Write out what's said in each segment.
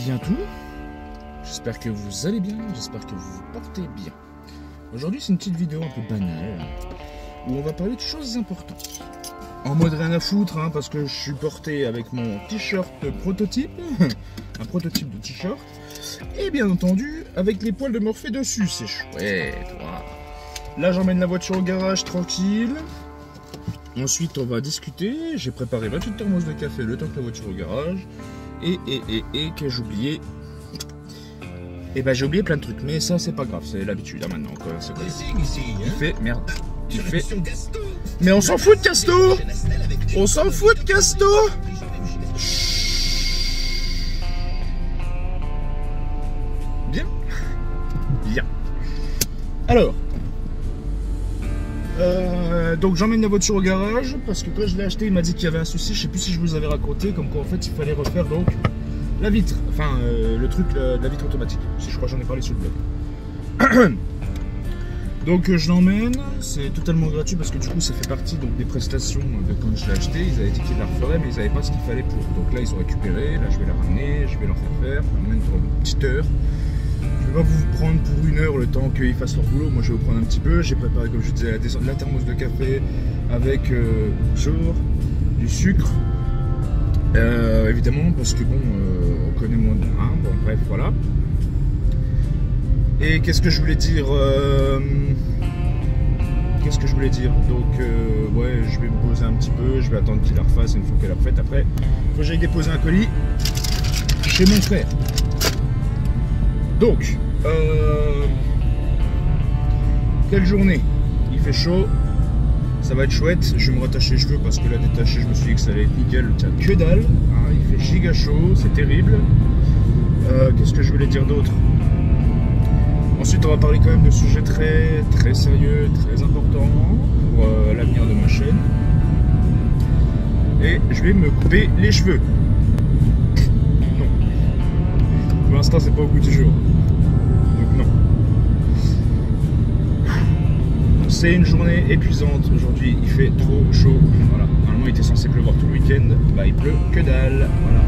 bientôt. J'espère que vous allez bien, j'espère que vous vous portez bien. Aujourd'hui, c'est une petite vidéo un peu banale où on va parler de choses importantes. En mode rien à foutre, hein, parce que je suis porté avec mon t-shirt prototype, un prototype de t-shirt, et bien entendu avec les poils de Morphée dessus, c'est chouette. Voilà. Là, j'emmène la voiture au garage tranquille. Ensuite, on va discuter. J'ai préparé ma petite thermos de café le temps que la voiture au garage. Et qu'ai-je oublié? Et ben j'ai oublié plein de trucs, mais ça c'est pas grave, c'est l'habitude hein, maintenant. Il fait merde. Il fait. Mais on s'en fout de Casto. On s'en fout de Casto. Bien. Bien. Alors. Donc j'emmène la voiture au garage parce que quand je l'ai acheté il m'a dit qu'il y avait un souci, je sais plus si je vous avais raconté, comme quoi en fait il fallait refaire donc la vitre, enfin le truc de la vitre automatique, si je crois que j'en ai parlé sur le blog. Donc je l'emmène, c'est totalement gratuit parce que du coup ça fait partie donc, des prestations de quand je l'ai acheté, ils avaient dit qu'ils la referaient mais ils n'avaient pas ce qu'il fallait pour. Donc là ils ont récupéré, là je vais la ramener, je vais leur faire, je l'emmène pour une petite heure. Je vais pas vous prendre pour une heure le temps qu'ils fassent leur boulot, moi je vais vous prendre un petit peu. J'ai préparé comme je disais la thermos de café avec bonjour, du sucre, évidemment parce que bon on connaît moins de hein, bon bref voilà. Et qu'est-ce que je voulais dire donc ouais je vais me poser un petit peu, je vais attendre qu'il la refasse une fois qu'elle a refait. Après il faut que j'aille déposer un colis chez mon frère. Donc, quelle journée? Il fait chaud, ça va être chouette. Je vais me rattacher les cheveux parce que là détaché, je me suis dit que ça allait être nickel. Tiens, que dalle, hein, il fait giga chaud, c'est terrible. Qu'est-ce que je voulais dire d'autre? Ensuite, on va parler quand même de sujets très sérieux, très importants pour l'avenir de ma chaîne. Et je vais me couper les cheveux. Pour l'instant, c'est pas au goût du jour. Donc non. C'est une journée épuisante. Aujourd'hui, il fait trop chaud. Voilà. Normalement, il était censé pleuvoir tout le week-end. Bah, il pleut que dalle. Voilà.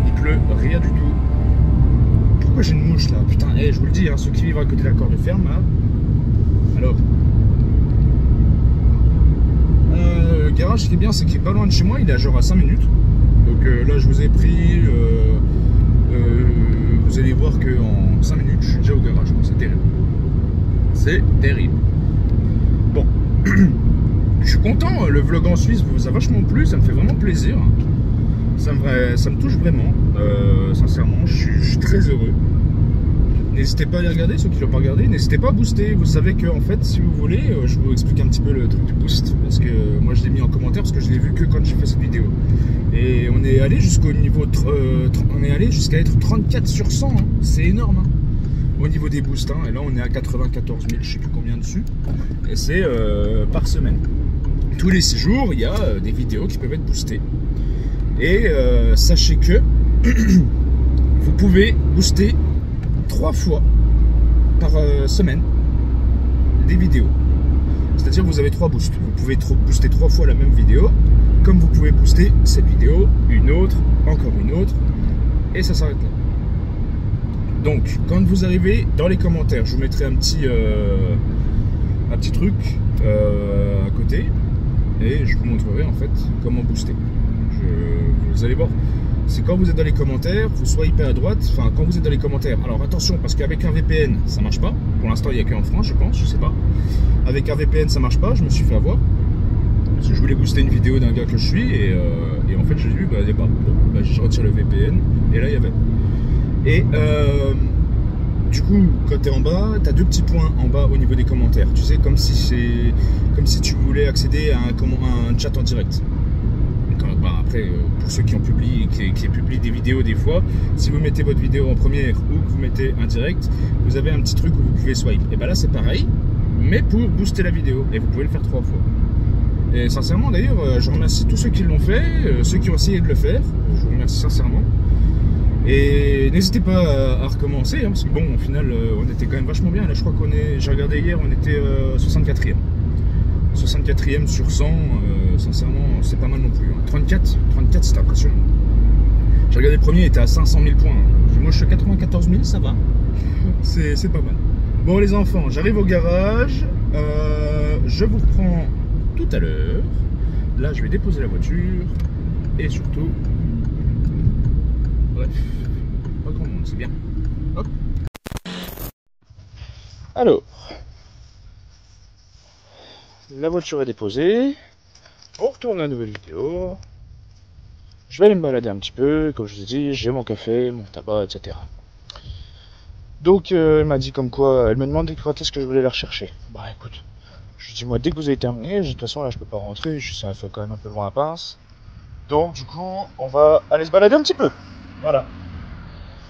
Il pleut rien du tout. Pourquoi j'ai une mouche là? Putain, je vous le dis, hein, ceux qui vivent à côté de la corde ferme, là. Alors. Le garage, ce qui est bien, c'est qu'il est pas loin de chez moi. Il est à genre à 5 minutes. Donc là, je vous ai pris. Vous allez voir qu'en 5 minutes, je suis déjà au garage. C'est terrible. C'est terrible. Bon. Je suis content. Le vlog en Suisse vous a vachement plu. Ça me fait vraiment plaisir. Ça me touche vraiment. Sincèrement, je suis très heureux. N'hésitez pas à les regarder, ceux qui ne l'ont pas regardé. N'hésitez pas à booster. Vous savez que, en fait, si vous voulez, je vous explique un petit peu le truc du boost. Parce que moi, je l'ai mis en commentaire parce que je l'ai vu que quand j'ai fait cette vidéo. Et on est allé jusqu'au niveau. On est allé jusqu'à être 34 sur 100. Hein. C'est énorme. Hein, au niveau des boosts. Hein. Et là, on est à 94 000, je sais plus combien dessus. Et c'est par semaine. Tous les 6 jours, il y a des vidéos qui peuvent être boostées. Et sachez que vous pouvez booster 3 fois par semaine des vidéos. C'est-à-dire que vous avez 3 boosts. Vous pouvez booster 3 fois la même vidéo, comme vous pouvez booster cette vidéo, une autre, encore une autre, et ça s'arrête là. Donc, quand vous arrivez dans les commentaires, je vous mettrai un petit truc à côté, et je vous montrerai en fait comment booster. Vous allez voir. C'est quand vous êtes dans les commentaires, vous swipez à droite, enfin quand vous êtes dans les commentaires. Alors attention, parce qu'avec un VPN, ça marche pas. Pour l'instant, il n'y a qu'en France, je pense, je sais pas. Avec un VPN, ça marche pas, je me suis fait avoir. Parce que je voulais booster une vidéo d'un gars que je suis, et en fait, j'ai vu, bah, il n'y a pas. Bon, bah, je retire le VPN, et là, il y avait. Et du coup, quand tu es en bas, tu as 2 petits points en bas au niveau des commentaires. Tu sais, comme si tu voulais accéder à un chat en direct. Bah après, pour ceux qui publient des vidéos des fois, si vous mettez votre vidéo en première ou que vous mettez un direct, vous avez un petit truc où vous pouvez swipe. Et bah là c'est pareil, mais pour booster la vidéo. Et vous pouvez le faire 3 fois. Et sincèrement d'ailleurs, je remercie tous ceux qui l'ont fait, ceux qui ont essayé de le faire. Je vous remercie sincèrement. Et n'hésitez pas à recommencer, hein, parce que bon, au final, on était quand même vachement bien. Là je crois j'ai regardé hier, on était 64e. 64e sur 100, sincèrement, c'est pas mal non plus. Hein. 34 c'est impressionnant. J'ai regardé le premier, il était à 500 000 points. Moi, je suis à 94 000, ça va. C'est pas mal. Bon, les enfants, j'arrive au garage. Je vous reprends tout à l'heure. Là, je vais déposer la voiture. Et surtout... Bref, pas grand monde, c'est bien. Hop. Alors, la voiture est déposée. On retourne à la nouvelle vidéo. Je vais aller me balader un petit peu. Comme je vous ai dit, j'ai mon café, mon tabac, etc. Donc, elle m'a dit comme quoi, elle me demandait quand est-ce que je voulais la rechercher. Bah écoute, je lui dis moi dès que vous avez terminé, de toute façon là je peux pas rentrer, ça fait quand même un peu loin à pince. Donc du coup, on va aller se balader un petit peu. Voilà.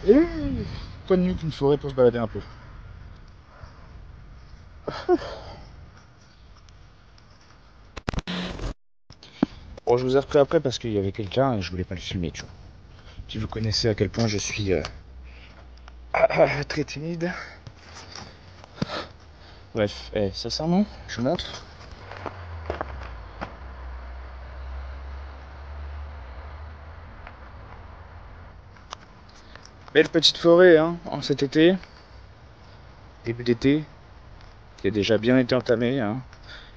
Et quoi de mieux qu'une forêt pour se balader un peu. Bon, je vous ai repris après parce qu'il y avait quelqu'un et je voulais pas le filmer, tu vois. Si vous connaissez à quel point je suis très timide. Bref, sincèrement, je vous montre. Belle petite forêt, hein, en cet été. Début d'été. Qui a déjà bien été entamé, hein.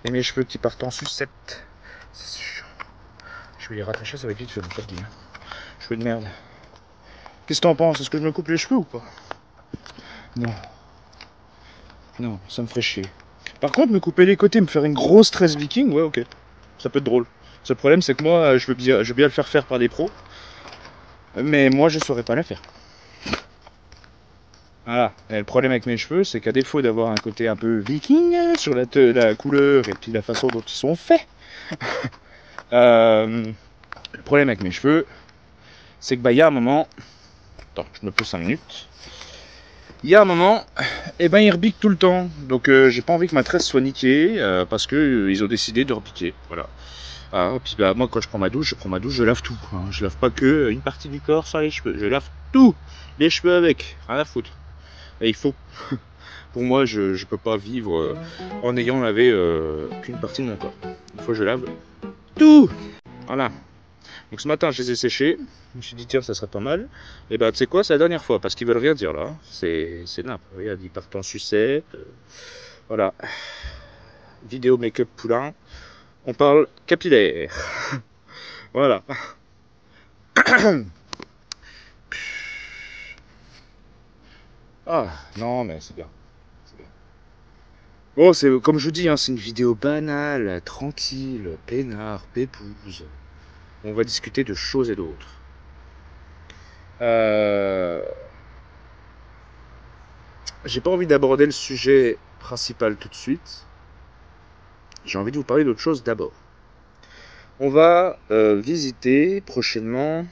Et mes cheveux qui partent en sucette. C'est sûr. Je vais les rattacher, ça va être vite fait, je te dis. Cheveux de merde. Qu'est-ce que t'en penses? Est-ce que je me coupe les cheveux ou pas? Non. Non, ça me ferait chier. Par contre, me couper les côtés, me faire une grosse tresse viking, ouais, ok. Ça peut être drôle. Le seul problème, c'est que moi, je veux bien le faire faire par des pros. Mais moi, je saurais pas la faire. Voilà. Et le problème avec mes cheveux, c'est qu'à défaut d'avoir un côté un peu viking sur la couleur et puis la façon dont ils sont faits, le problème avec mes cheveux, c'est que bah il y a un moment, attends, je me pose 5 minutes. Il y a un moment, et ben ils repiquent tout le temps. Donc j'ai pas envie que ma tresse soit niquée parce que ils ont décidé de repiquer. Voilà. Ah, puis bah moi quand je prends ma douche, je lave tout. Hein. Je lave pas que une partie du corps sans les cheveux. Je lave tout, les cheveux avec, rien à foutre. Et il faut. Pour moi, je peux pas vivre en ayant lavé qu'une partie de mon corps. Il faut que je lave tout. Voilà. Donc ce matin, je les ai séchés. Je me suis dit, tiens, ça serait pas mal. Et ben, tu sais quoi, c'est la dernière fois, parce qu'ils veulent rien dire là. C'est nappe. Regarde, ils partent en sucette. Voilà. Vidéo make-up poulain. On parle capillaire. Voilà. Ah, non, mais c'est bien. Bon, c'est comme je vous dis, hein, c'est une vidéo banale, tranquille, peinard, pépouse. On va discuter de choses et d'autres. J'ai pas envie d'aborder le sujet principal tout de suite. J'ai envie de vous parler d'autre chose d'abord. On va visiter prochainement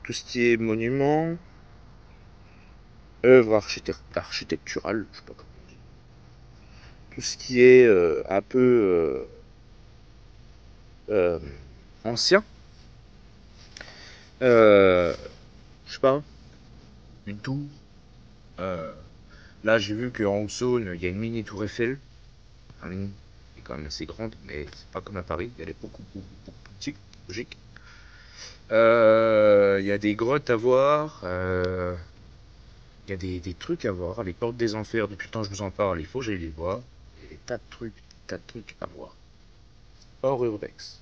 tout ce qui est monuments, œuvres architecturales, je sais pas comment on dit. Tout ce qui est un peu ancien. Je sais pas, une tour. Là, j'ai vu qu'en Haute-Saône, il y a une mini tour Eiffel. Elle est quand même assez grande, mais c'est pas comme à Paris. Elle est beaucoup plus petite, logique. Il y a des grottes à voir. Il y a des trucs à voir. Les portes des enfers, depuis le temps que je vous en parle, il faut que j'aille les voir. Il y a des tas de trucs à voir. Hors urbex.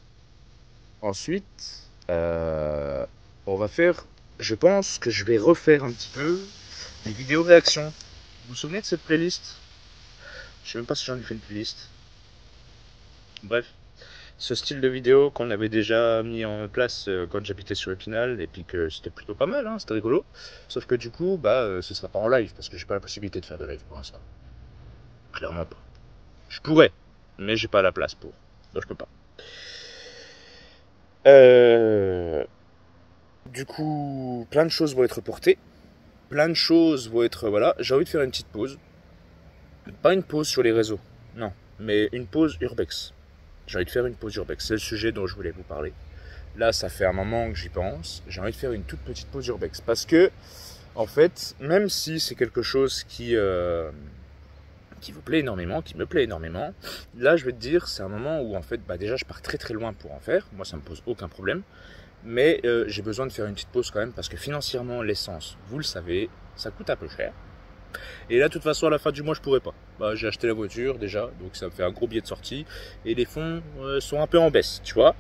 Ensuite, on va faire... Je pense que je vais refaire un petit peu des vidéos réactions. Vous vous souvenez de cette playlist? Je sais même pas si j'en ai fait une playlist. Bref, ce style de vidéo qu'on avait déjà mis en place quand j'habitais sur Épinal et puis que c'était plutôt pas mal, hein, c'était rigolo. Sauf que du coup, ce sera pas en live parce que j'ai pas la possibilité de faire de live pour l'instant. Clairement pas. Je pourrais, mais j'ai pas la place pour. Donc je peux pas. Du coup, plein de choses vont être reportées. Plein de choses vont être... Voilà, j'ai envie de faire une petite pause. Pas une pause sur les réseaux, non, mais une pause urbex. J'ai envie de faire une pause urbex, c'est le sujet dont je voulais vous parler. Là, ça fait un moment que j'y pense, j'ai envie de faire une toute petite pause urbex. Parce que, en fait, même si c'est quelque chose qui vous plaît énormément, qui me plaît énormément, là, je vais te dire, c'est un moment où, en fait, déjà, je pars très très loin pour en faire. Moi, ça me pose aucun problème. Mais j'ai besoin de faire une petite pause quand même parce que financièrement, l'essence, vous le savez, ça coûte un peu cher. Et là, de toute façon, à la fin du mois, je pourrais pas. Bah, j'ai acheté la voiture déjà, donc ça me fait un gros billet de sortie. Et les fonds sont un peu en baisse, tu vois.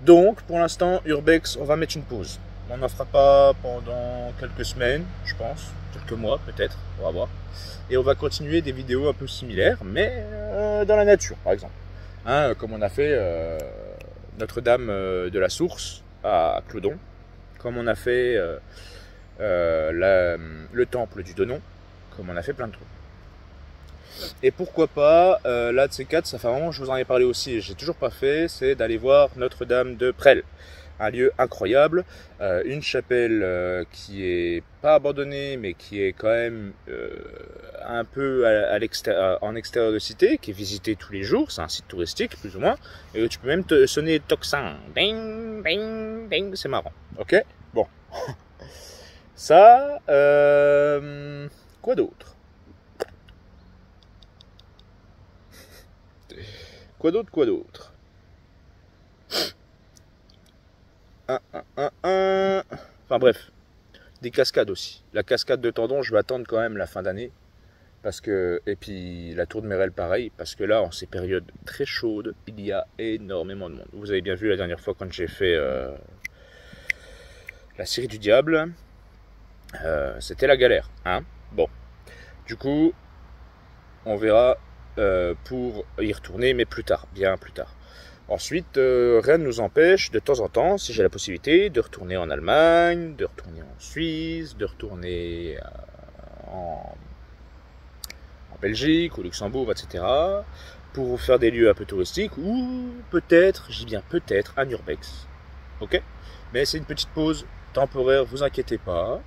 Donc, pour l'instant, Urbex, on va mettre une pause. On n'en fera pas pendant quelques semaines, je pense. Quelques mois, peut-être. On va voir. Et on va continuer des vidéos un peu similaires, mais dans la nature, par exemple. Hein, comme on a fait Notre-Dame de la Source à Clodon. Comme on a fait le temple du Donon. Comme on a fait plein de trucs. Et pourquoi pas, là de ces quatre, ça fait un moment que je vous en ai parlé aussi, et j'ai toujours pas fait, c'est d'aller voir Notre-Dame de Presles. Un lieu incroyable, une chapelle qui est pas abandonnée, mais qui est quand même un peu en extérieur de cité, qui est visitée tous les jours, c'est un site touristique plus ou moins, et tu peux même te sonner tocsin, ding, ding, ding, c'est marrant, ok? Bon. Ça, quoi d'autre? Quoi d'autre? Enfin bref, des cascades aussi. La cascade de Tendon, je vais attendre quand même la fin d'année. Parce que, et puis la tour de Mérel pareil, parce que là, en ces périodes très chaudes, il y a énormément de monde. Vous avez bien vu la dernière fois quand j'ai fait la série du diable, c'était la galère. Hein, bon, du coup, on verra pour y retourner, mais plus tard, bien plus tard. Ensuite, rien ne nous empêche, de temps en temps, si j'ai la possibilité, de retourner en Allemagne, de retourner en Suisse, de retourner en Belgique, au Luxembourg, etc. pour faire des lieux un peu touristiques, ou peut-être, je dis bien peut-être, un Urbex. Ok? Mais c'est une petite pause temporaire, vous inquiétez pas.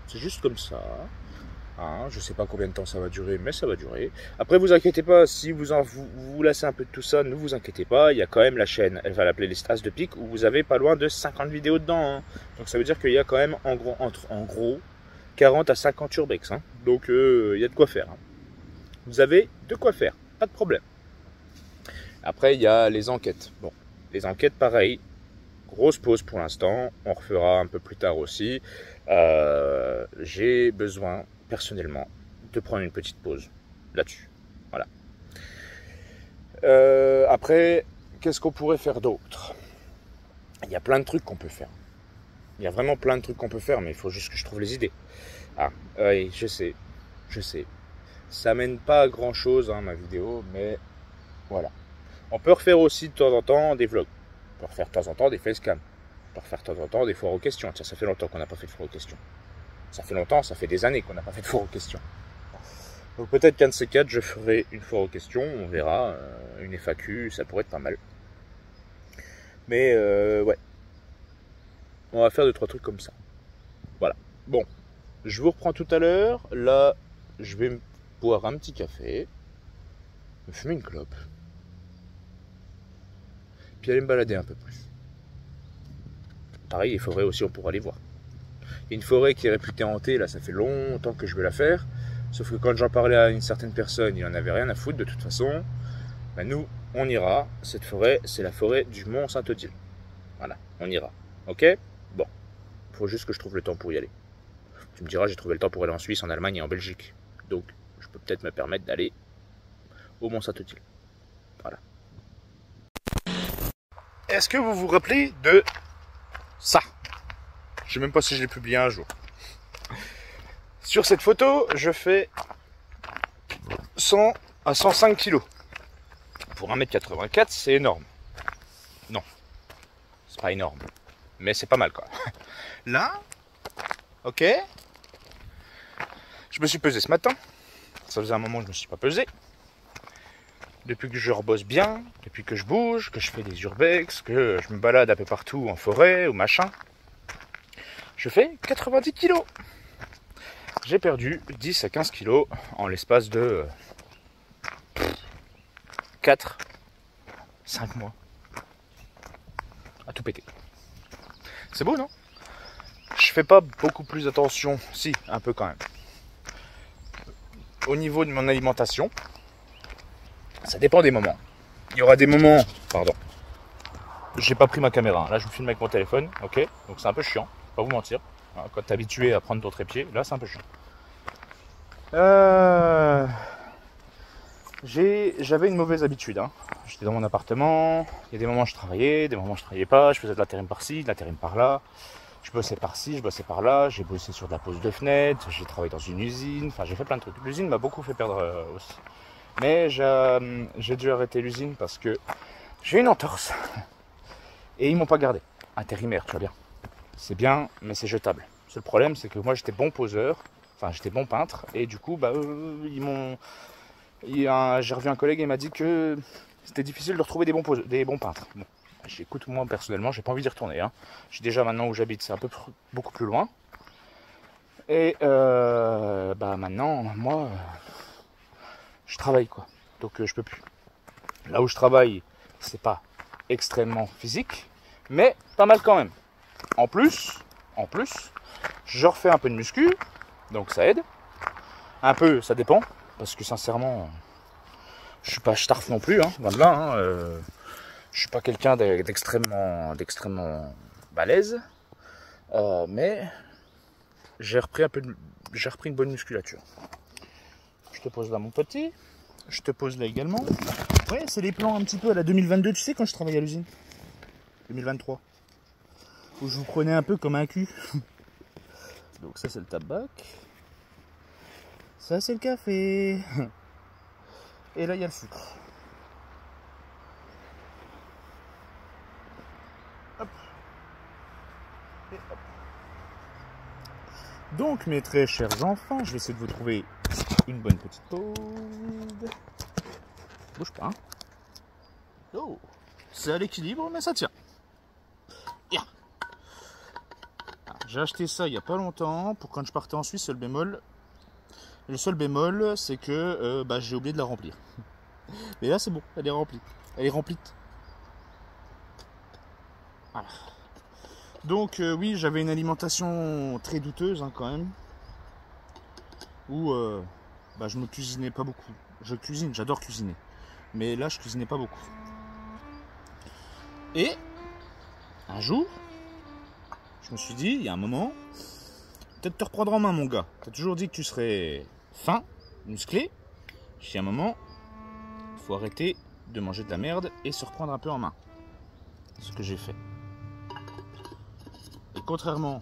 C'est juste comme ça. Hein, je sais pas combien de temps ça va durer, mais ça va durer. Après, vous inquiétez pas, si vous lassez un peu de tout ça, ne vous inquiétez pas, il y a quand même la chaîne, elle va la playlist As de Pique, où vous avez pas loin de 50 vidéos dedans. Hein. Donc ça veut dire qu'il y a quand même en gros 40 à 50 Urbex. Hein. Donc il y a de quoi faire. Hein. Vous avez de quoi faire, pas de problème. Après, il y a les enquêtes. Bon, les enquêtes, pareil, grosse pause pour l'instant, on refera un peu plus tard aussi. J'ai besoin personnellement de prendre une petite pause là-dessus. Voilà. Après, qu'est-ce qu'on pourrait faire d'autre? Il y a plein de trucs qu'on peut faire. Il y a vraiment plein de trucs qu'on peut faire, mais il faut juste que je trouve les idées. Ah, oui, je sais. Ça mène pas à grand chose, hein, ma vidéo, mais voilà. On peut refaire aussi de temps en temps des vlogs. On peut refaire de temps en temps des facecam. On peut refaire de temps en temps des foires aux questions. Tiens, ça fait longtemps qu'on n'a pas fait de foires aux questions. Ça fait longtemps, ça fait des années qu'on n'a pas fait de foire aux questions. Donc peut-être qu'un de ces quatre, je ferai une foire aux questions, on verra, une FAQ, ça pourrait être pas mal. Mais ouais, on va faire 2-3 trucs comme ça. Voilà. Bon, je vous reprends tout à l'heure. Là, je vais me boire un petit café, me fumer une clope, puis aller me balader un peu plus. Pareil, les forêts aussi, on pourra aller voir. Il y a une forêt qui est réputée hantée, là, ça fait longtemps que je vais la faire. Sauf que quand j'en parlais à une certaine personne, il n'en avait rien à foutre de toute façon. Ben nous, on ira. Cette forêt, c'est la forêt du Mont Saint-Odile. Voilà, on ira. Ok? Bon. Il faut juste que je trouve le temps pour y aller. Tu me diras, j'ai trouvé le temps pour aller en Suisse, en Allemagne et en Belgique. Donc, je peux peut-être me permettre d'aller au Mont Saint-Odile. Voilà. Est-ce que vous vous rappelez de ça? Je sais même pas si je l'ai publié un jour. Sur cette photo, je fais 100 à 105 kg. Pour 1m84, c'est énorme. Non, c'est pas énorme. Mais c'est pas mal quoi. Là, ok. Je me suis pesé ce matin. Ça faisait un moment que je me suis pas pesé. Depuis que je rebosse bien, depuis que je bouge, que je fais des urbex, que je me balade un peu partout en forêt ou machin, je fais 90 kg. J'ai perdu 10 à 15 kg en l'espace de 4, 5 mois. À tout péter. C'est beau, non? Je fais pas beaucoup plus attention, si, un peu quand même. Au niveau de mon alimentation, ça dépend des moments. Il y aura des moments, pardon. j'ai pas pris ma caméra. Là, je vous filme avec mon téléphone, ok? Donc c'est un peu chiant, pas vous mentir. Quand t'es habitué à prendre ton trépied, là, c'est un peu chiant. J'avais une mauvaise habitude. Hein. J'étais dans mon appartement, il y a des moments où je travaillais, des moments où je travaillais pas, je faisais de l'intérim par-ci, de l'intérim par-là. Je bossais par-ci, je bossais par-là, j'ai bossé sur de la pose de fenêtre, j'ai travaillé dans une usine, enfin j'ai fait plein de trucs. L'usine m'a beaucoup fait perdre aussi. Mais j'ai dû arrêter l'usine parce que j'ai une entorse. Et ils m'ont pas gardé. Intérimaire, tu vois bien. C'est bien, mais c'est jetable. Le seul problème, c'est que moi j'étais bon poseur, enfin j'étais bon peintre, et du coup, bah, ils m'ont. J'ai revu un collègue et il m'a dit que c'était difficile de retrouver des bons peintres. Bon, j'écoute, moi personnellement, j'ai pas envie d'y retourner. Hein. J'ai déjà maintenant où j'habite, c'est beaucoup plus loin. Et bah maintenant, moi, je travaille quoi. Donc je peux plus. Là où je travaille, c'est pas extrêmement physique, mais pas mal quand même. En plus, je refais un peu de muscu, donc ça aide. Un peu, ça dépend, parce que sincèrement, je suis pas starf non plus, hein, loin de là. Hein, je suis pas quelqu'un d'extrêmement balèze, mais j'ai repris une bonne musculature. Je te pose là mon petit, je te pose là également. Ouais, c'est les plans un petit peu à la 2022, tu sais, quand je travaillais à l'usine. 2023. Où je vous prenais un peu comme un cul. Donc ça c'est le tabac. Ça c'est le café. Et là il y a le sucre. Hop. Et hop. Donc mes très chers enfants, je vais essayer de vous trouver une bonne petite pause. Bouge pas. Hein. Oh, c'est à l'équilibre mais ça tient. Yeah. J'ai acheté ça il n'y a pas longtemps pour quand je partais en Suisse, seul bémol. Le seul bémol, c'est que bah, j'ai oublié de la remplir. Mais là, c'est bon, elle est remplie. Elle est remplie. Voilà. Donc, oui, j'avais une alimentation très douteuse hein, quand même. Où bah, je me cuisinais pas beaucoup. Je cuisine, j'adore cuisiner. Mais là, je cuisinais pas beaucoup. Et un jour, je me suis dit, il y a un moment, peut-être te reprendre en main, mon gars. Tu as toujours dit que tu serais fin, musclé. J'ai un moment, il faut arrêter de manger de la merde et se reprendre un peu en main. C'est ce que j'ai fait. Et contrairement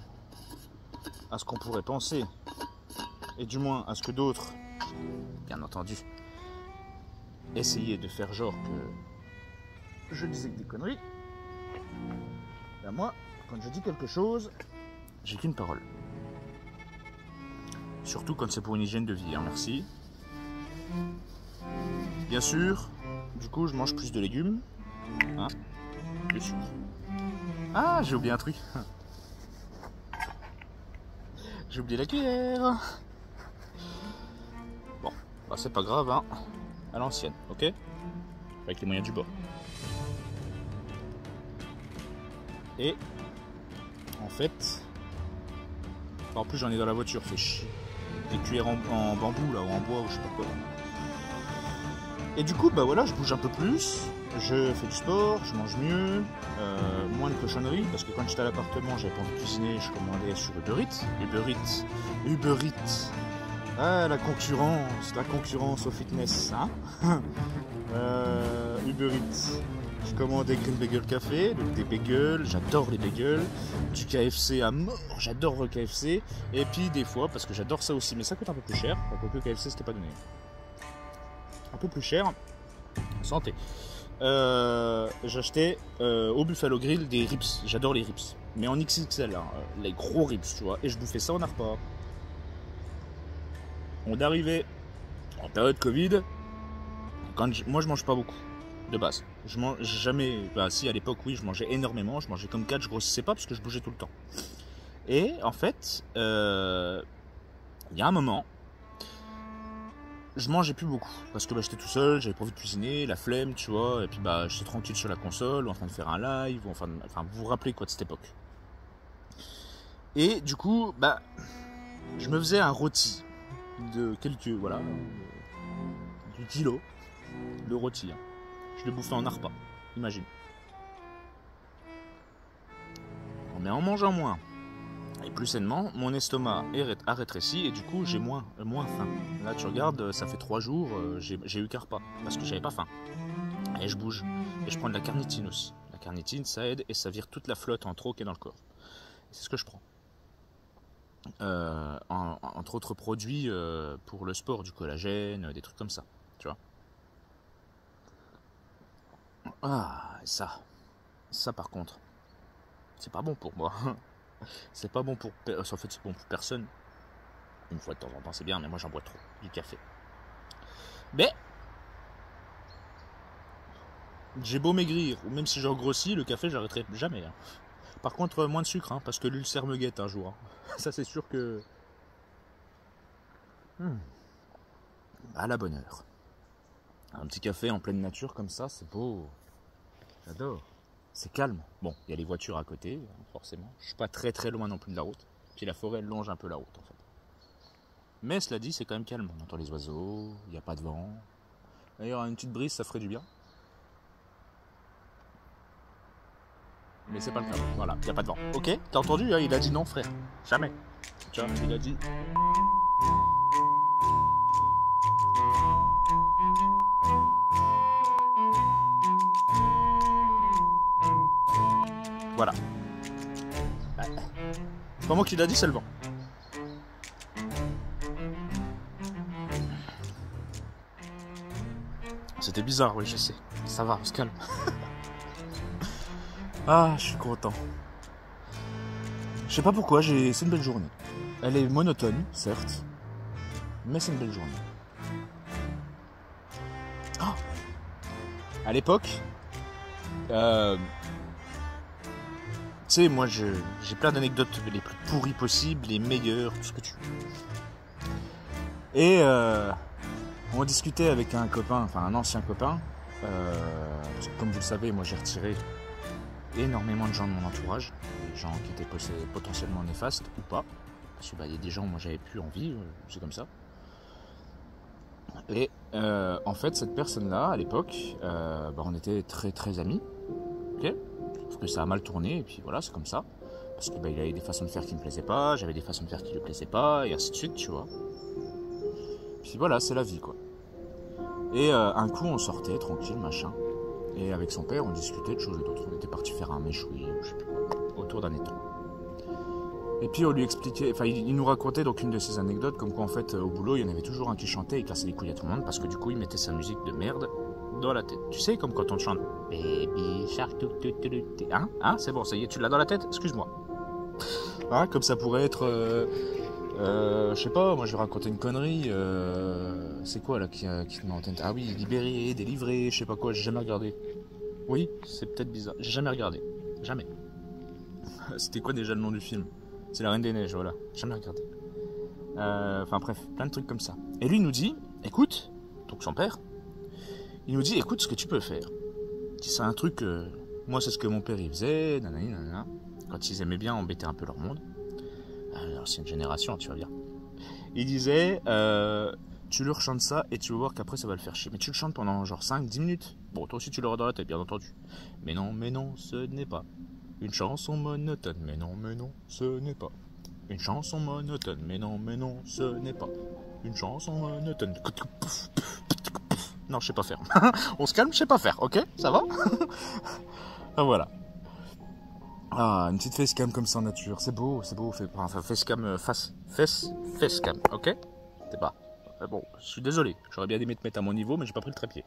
à ce qu'on pourrait penser, et du moins à ce que d'autres, bien entendu, essayaient de faire genre que je disais que des conneries, ben moi, quand je dis quelque chose, j'ai qu'une parole. Surtout quand c'est pour une hygiène de vie, hein, merci. Bien sûr, du coup, je mange plus de légumes. Hein, bien sûr. Ah, j'ai oublié un truc. J'ai oublié la cuillère. Bon, bah c'est pas grave, hein. À l'ancienne, ok? Avec les moyens du bord. Et en fait, en plus j'en ai dans la voiture, fait chier. Des cuillères en bambou là, ou en bois, ou je sais pas quoi. Et du coup, bah voilà, je bouge un peu plus, je fais du sport, je mange mieux, moins de cochonneries, parce que quand j'étais à l'appartement, j'avais pas envie de cuisiner, je commandais sur Uber Eats. Ah, la concurrence au fitness, hein. Uber Eats. Je commande des Green Bagel Café, donc des bagels, j'adore les bagels, du KFC à mort, j'adore le KFC, et puis des fois, parce que j'adore ça aussi, mais ça coûte un peu plus cher, quoique KFC c'était pas donné. Un peu plus cher, santé. J'achetais au Buffalo Grill des ribs, j'adore les ribs, mais en XXL, hein, les gros ribs, tu vois, et je bouffais ça en repas. On est arrivé en période Covid, moi je mange pas beaucoup. De base, je mange jamais, bah si à l'époque oui je mangeais énormément, je mangeais comme 4, je grossissais pas parce que je bougeais tout le temps. Et en fait, il y a un moment, je mangeais plus beaucoup parce que bah, j'étais tout seul, j'avais pas envie de cuisiner, la flemme tu vois, et puis bah j'étais tranquille sur la console, en train de faire un live, ou enfin vous vous rappelez quoi de cette époque. Et du coup, bah je me faisais un rôti de quelques, voilà, du kilo de rôti. Hein. Je le bouffais en un repas, imagine. Mais en mangeant moins et plus sainement, mon estomac a rétréci et du coup j'ai moins faim. Là tu regardes, ça fait 3 jours, j'ai eu qu'un repas parce que j'avais pas faim. Et je bouge. Et je prends de la carnitine aussi. La carnitine, ça aide et ça vire toute la flotte en trop qui est dans le corps. C'est ce que je prends. Entre autres produits pour le sport, du collagène, des trucs comme ça. Tu vois. Ah, ça par contre, c'est pas bon pour moi. C'est pas bon pour... En fait, c'est bon pour personne. Une fois de temps en temps, c'est bien, mais moi j'en bois trop. Du café. Mais... j'ai beau maigrir, ou même si j'en grossis, le café, j'arrêterai jamais. Hein. Par contre, moins de sucre, hein, parce que l'ulcère me guette un jour. Hein. Ça, c'est sûr que... à la bonne heure. Un petit café en pleine nature, comme ça, c'est beau. J'adore. C'est calme. Bon, il y a les voitures à côté, forcément. Je suis pas très très loin non plus de la route. Puis la forêt, elle longe un peu la route, en fait. Mais cela dit, c'est quand même calme. On entend les oiseaux, il n'y a pas de vent. D'ailleurs, une petite brise, ça ferait du bien. Mais c'est pas le cas. Voilà, il n'y a pas de vent. Ok, t'as entendu, hein, il a dit non, frère. Jamais. Tu vois, il a dit... Voilà. C'est pas moi qui l'a dit, c'est le vent. C'était bizarre, oui, je sais. Ça va, on se calme. Ah, je suis content. Je sais pas pourquoi, c'est une belle journée. Elle est monotone, certes, mais c'est une belle journée. Oh, à l'époque, tu sais, moi j'ai plein d'anecdotes les plus pourries possibles, les meilleures, tout ce que tu veux. Et on discutait avec un copain, enfin un ancien copain. Comme vous le savez, moi j'ai retiré énormément de gens de mon entourage, des gens qui étaient potentiellement néfastes ou pas, parce que y a des gens, moi j'avais plus envie, c'est comme ça. Et en fait, cette personne-là, à l'époque, on était très très amis, ok. Sauf que ça a mal tourné, et puis voilà, c'est comme ça. Parce que il avait des façons de faire qui me plaisaient pas, j'avais des façons de faire qui lui plaisaient pas, et ainsi de suite, tu vois. Puis voilà, c'est la vie, quoi. Et un coup, on sortait, tranquille, machin. Et avec son père, on discutait de choses et d'autres. On était parti faire un méchoui, je sais plus quoi, autour d'un étang. Et puis on lui expliquait, enfin il nous racontait donc une de ses anecdotes, comme quoi en fait au boulot, il y en avait toujours un qui chantait et cassait les couilles à tout le monde, parce que du coup il mettait sa musique de merde dans la tête. Tu sais, comme quand on chante Baby Shark, hein, c'est bon, ça y est, tu l'as dans la tête? Excuse-moi. Hein, comme ça pourrait être... je sais pas, moi je vais raconter une connerie. C'est quoi là qui te met en tête? Ah oui, libéré, délivré, je sais pas quoi, j'ai jamais regardé. Oui, c'est peut-être bizarre, j'ai jamais regardé. Jamais. C'était quoi déjà le nom du film? C'est La Reine des Neiges, voilà, jamais regardé. Enfin bref, plein de trucs comme ça. Et lui il nous dit, écoute, donc son père, il nous dit, écoute ce que tu peux faire. C'est un truc, moi c'est ce que mon père il faisait, nanani, nanana, quand ils aimaient bien embêter un peu leur monde. L'ancienne génération, tu vas bien. Il disait, tu leur chantes ça et tu vas voir qu'après ça va le faire chier. Mais tu le chantes pendant genre 5-10 minutes. Bon, toi aussi tu l'auras dans la tête, bien entendu. Mais non, ce n'est pas une chanson monotone. Mais non, ce n'est pas une chanson monotone. Mais non, ce n'est pas une chanson monotone. Non, je sais pas faire. On se calme, je sais pas faire, ok? Ça va? Voilà. Ah, une petite facecam comme ça en nature, c'est beau, enfin facecam, facecam, ok? C'est pas. Bon, je suis désolé, j'aurais bien aimé te mettre à mon niveau, mais j'ai pas pris le trépied.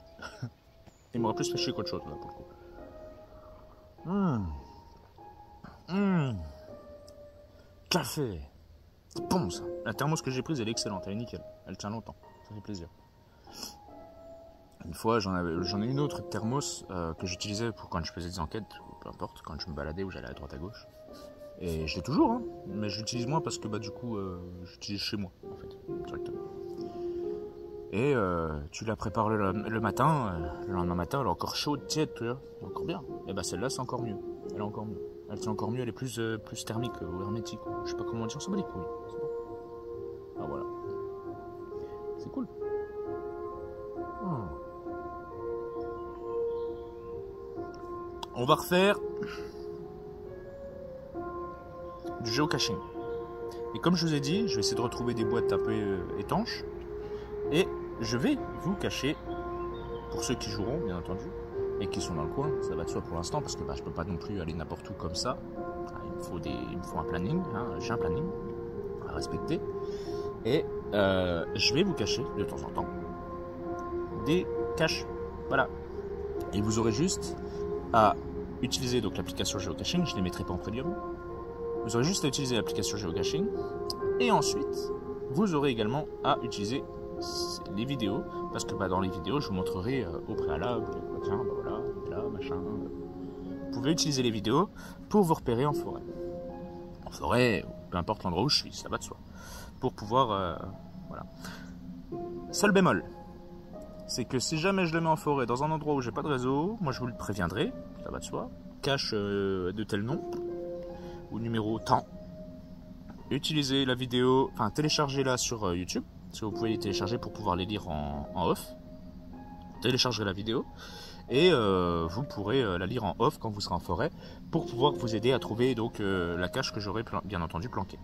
Il m'aurait plus fait chier qu'autre chose, là, pour le coup. Café. C'est bon, ça. La thermos que j'ai prise, elle est excellente, elle est nickel. Elle tient longtemps, ça fait plaisir. Une fois, j'en ai une autre thermos que j'utilisais pour quand je faisais des enquêtes, ou peu importe, quand je me baladais ou j'allais à droite à gauche. Et je l'ai toujours, hein, mais je l'utilise moins parce que du coup, j'utilise chez moi, en fait, directement. Et tu la prépares le matin, le lendemain matin, elle est encore chaude, tiède, tu vois, c'est encore bien. Et celle-là, c'est encore mieux. Elle est encore mieux. Elle tient encore mieux, elle est plus thermique ou hermétique. Je sais pas comment dire, on s'en bat les couilles. C'est bon. Ah voilà. C'est cool. On va refaire du géocaching. Et comme je vous ai dit, je vais essayer de retrouver des boîtes un peu étanches. Et je vais vous cacher, pour ceux qui joueront, bien entendu, et qui sont dans le coin, ça va de soi pour l'instant, parce que je peux pas non plus aller n'importe où comme ça. Il me faut un planning, hein, j'ai un planning à respecter. Et je vais vous cacher, de temps en temps, des caches. Voilà. Et vous aurez juste à utiliser donc l'application géocaching, je ne les mettrai pas en premium. Vous aurez juste à utiliser l'application géocaching et ensuite vous aurez également à utiliser les vidéos parce que dans les vidéos je vous montrerai au préalable, tiens, voilà, là, machin. Vous pouvez utiliser les vidéos pour vous repérer en forêt. En forêt, peu importe l'endroit où je suis, ça va de soi. Pour pouvoir, voilà. Seul bémol, c'est que si jamais je le mets en forêt dans un endroit où j'ai pas de réseau, moi je vous le préviendrai, ça va de soi, cache de tel nom, ou numéro tant. Utilisez la vidéo, enfin téléchargez-la sur YouTube, parce que vous pouvez les télécharger pour pouvoir les lire en off. Téléchargerez la vidéo, et vous pourrez la lire en off quand vous serez en forêt, pour pouvoir vous aider à trouver donc la cache que j'aurai bien entendu planquée.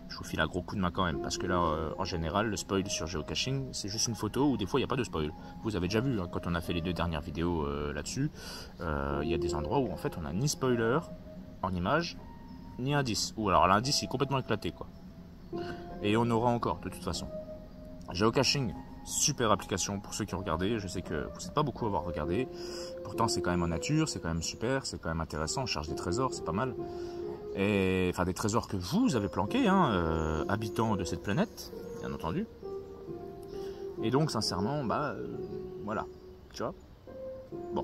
Je vous file un gros coup de main quand même, parce que là, en général, le spoil sur géocaching, c'est juste une photo où des fois il n'y a pas de spoil. Vous avez déjà vu, hein, quand on a fait les 2 dernières vidéos là-dessus, il y a des endroits où en fait on n'a ni spoiler en image, ni indice. Ou alors l'indice est complètement éclaté, quoi. Et on aura encore, de toute façon. Géocaching, super application pour ceux qui ont regardé. Je sais que vous n'êtes pas beaucoup à avoir regardé. Pourtant, c'est quand même en nature, c'est quand même super, c'est quand même intéressant. On cherche des trésors, c'est pas mal. Et, enfin, des trésors que vous avez planqués, hein, habitants de cette planète, bien entendu. Et donc, sincèrement, voilà, tu vois. Bon.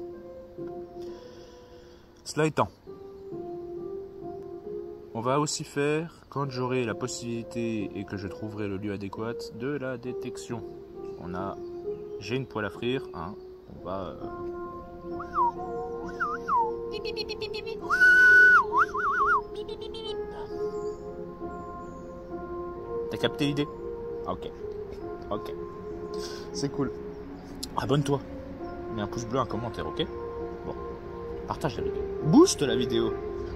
Cela étant, on va aussi faire, quand j'aurai la possibilité et que je trouverai le lieu adéquat, de la détection. J'ai une poêle à frire, hein, on va... T'as capté l'idée? Ok. C'est cool. Abonne-toi. Mets un pouce bleu, un commentaire, ok? Bon. Partage la vidéo. Booste la vidéo.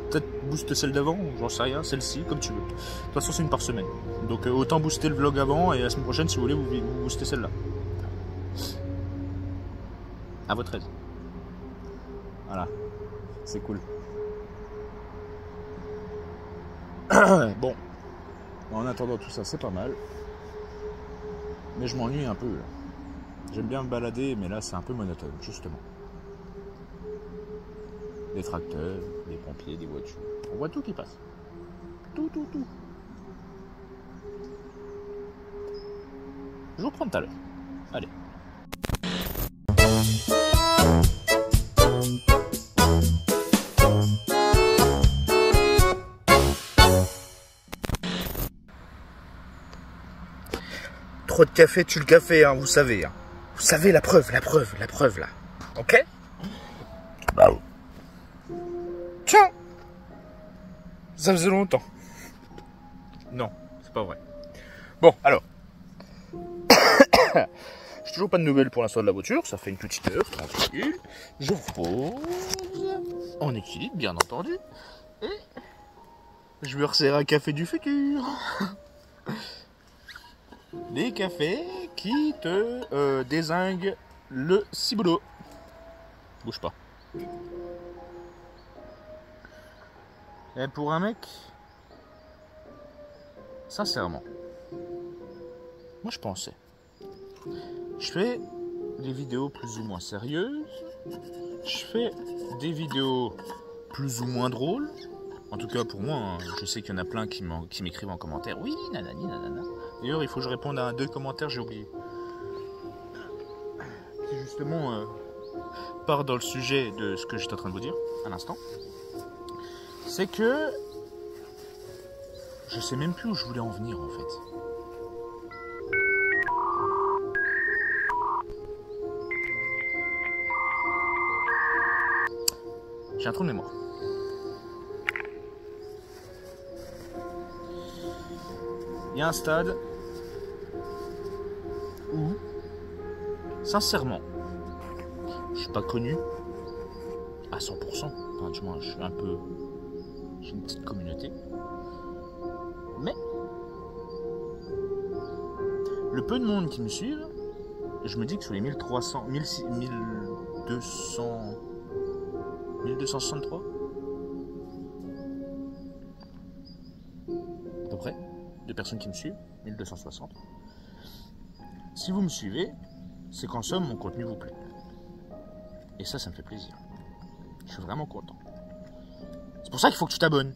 Peut-être booste celle d'avant, j'en sais rien, celle-ci, comme tu veux. De toute façon, c'est une par semaine. Donc autant booster le vlog avant et la semaine prochaine, si vous voulez, vous boostez celle-là. À votre aise. Voilà. C'est cool. Bon. En attendant tout ça, c'est pas mal. Mais je m'ennuie un peu. J'aime bien me balader, mais là, c'est un peu monotone, justement. Des tracteurs, des pompiers, des voitures. On voit tout qui passe. Tout. Je vous reprends tout à l'heure. Allez. Trop de café, tue le café, hein, vous savez. Hein. Vous savez la preuve, là. Ok? Bah oui. Tiens! Ça faisait longtemps. Non, c'est pas vrai. Bon, alors. J'ai toujours pas de nouvelles pour l'instant de la voiture. Ça fait une petite heure, tranquille. Je repose. En équilibre, bien entendu. Et je vais resserrer un café du futur. Des cafés qui te dézinguent le ciboulot. Bouge pas. Et pour un mec, sincèrement, moi je pensais, je fais des vidéos plus ou moins sérieuses, je fais des vidéos plus ou moins drôles. En tout cas pour moi, hein, je sais qu'il y en a plein qui m'écrivent en commentaire. Oui, nanani, nanana. D'ailleurs, il faut que je réponde à 2 commentaires, j'ai oublié. Qui justement part dans le sujet de ce que j'étais en train de vous dire à l'instant. C'est que je sais même plus où je voulais en venir en fait. J'ai un trou de mémoire. Il y a un stade où, sincèrement, je suis pas connu à 100%. Enfin, du moins, j'ai une petite communauté. Mais le peu de monde qui me suivent, je me dis que sur les 1300, 1200, 1263 à peu près, de personnes qui me suivent, 1260. Si vous me suivez, c'est qu'en somme mon contenu vous plaît. Et ça me fait plaisir. Je suis vraiment content. C'est pour ça qu'il faut que tu t'abonnes.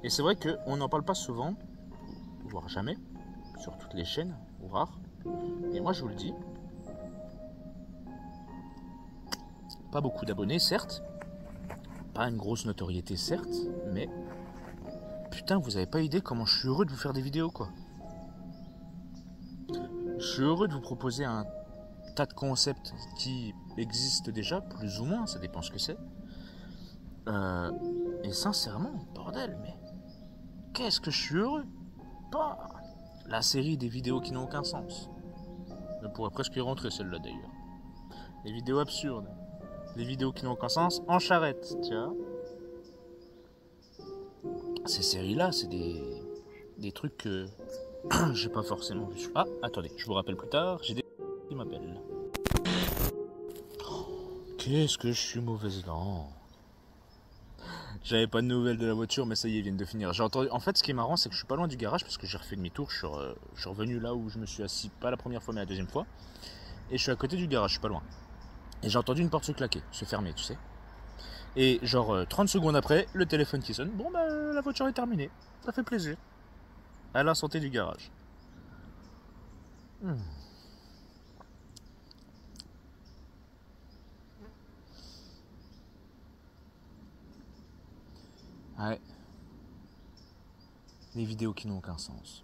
Et c'est vrai qu'on n'en parle pas souvent, voire jamais, sur toutes les chaînes, ou rares. Et moi je vous le dis, pas beaucoup d'abonnés, certes, pas une grosse notoriété, certes, mais putain, vous avez pas idée comment je suis heureux de vous faire des vidéos, quoi. Je suis heureux de vous proposer un tas de concepts qui existent déjà, plus ou moins, ça dépend ce que c'est. Et sincèrement, bordel, mais qu'est-ce que je suis heureux. Pas la série des vidéos qui n'ont aucun sens. Je pourrais presque y rentrer, celle-là d'ailleurs. Les vidéos absurdes. Les vidéos qui n'ont aucun sens en charrette, tu vois. Ces séries-là, c'est des trucs que j'ai pas forcément vu. Ah, attendez, je vous rappelle plus tard, j'ai des qui m'appellent. Qu'est-ce que je suis mauvaise langue. J'avais pas de nouvelles de la voiture, mais ça y est, ils viennent de finir. J'ai entendu. En fait, ce qui est marrant, c'est que je suis pas loin du garage parce que j'ai refait demi-tour. Je suis revenu là où je me suis assis, pas la première fois, mais la deuxième fois. Et je suis à côté du garage, je suis pas loin. Et j'ai entendu une porte se claquer, se fermer, tu sais. Et genre 30 secondes après, le téléphone qui sonne. Bon, bah, la voiture est terminée. Ça fait plaisir. À la santé du garage. Ouais. Les vidéos qui n'ont aucun sens.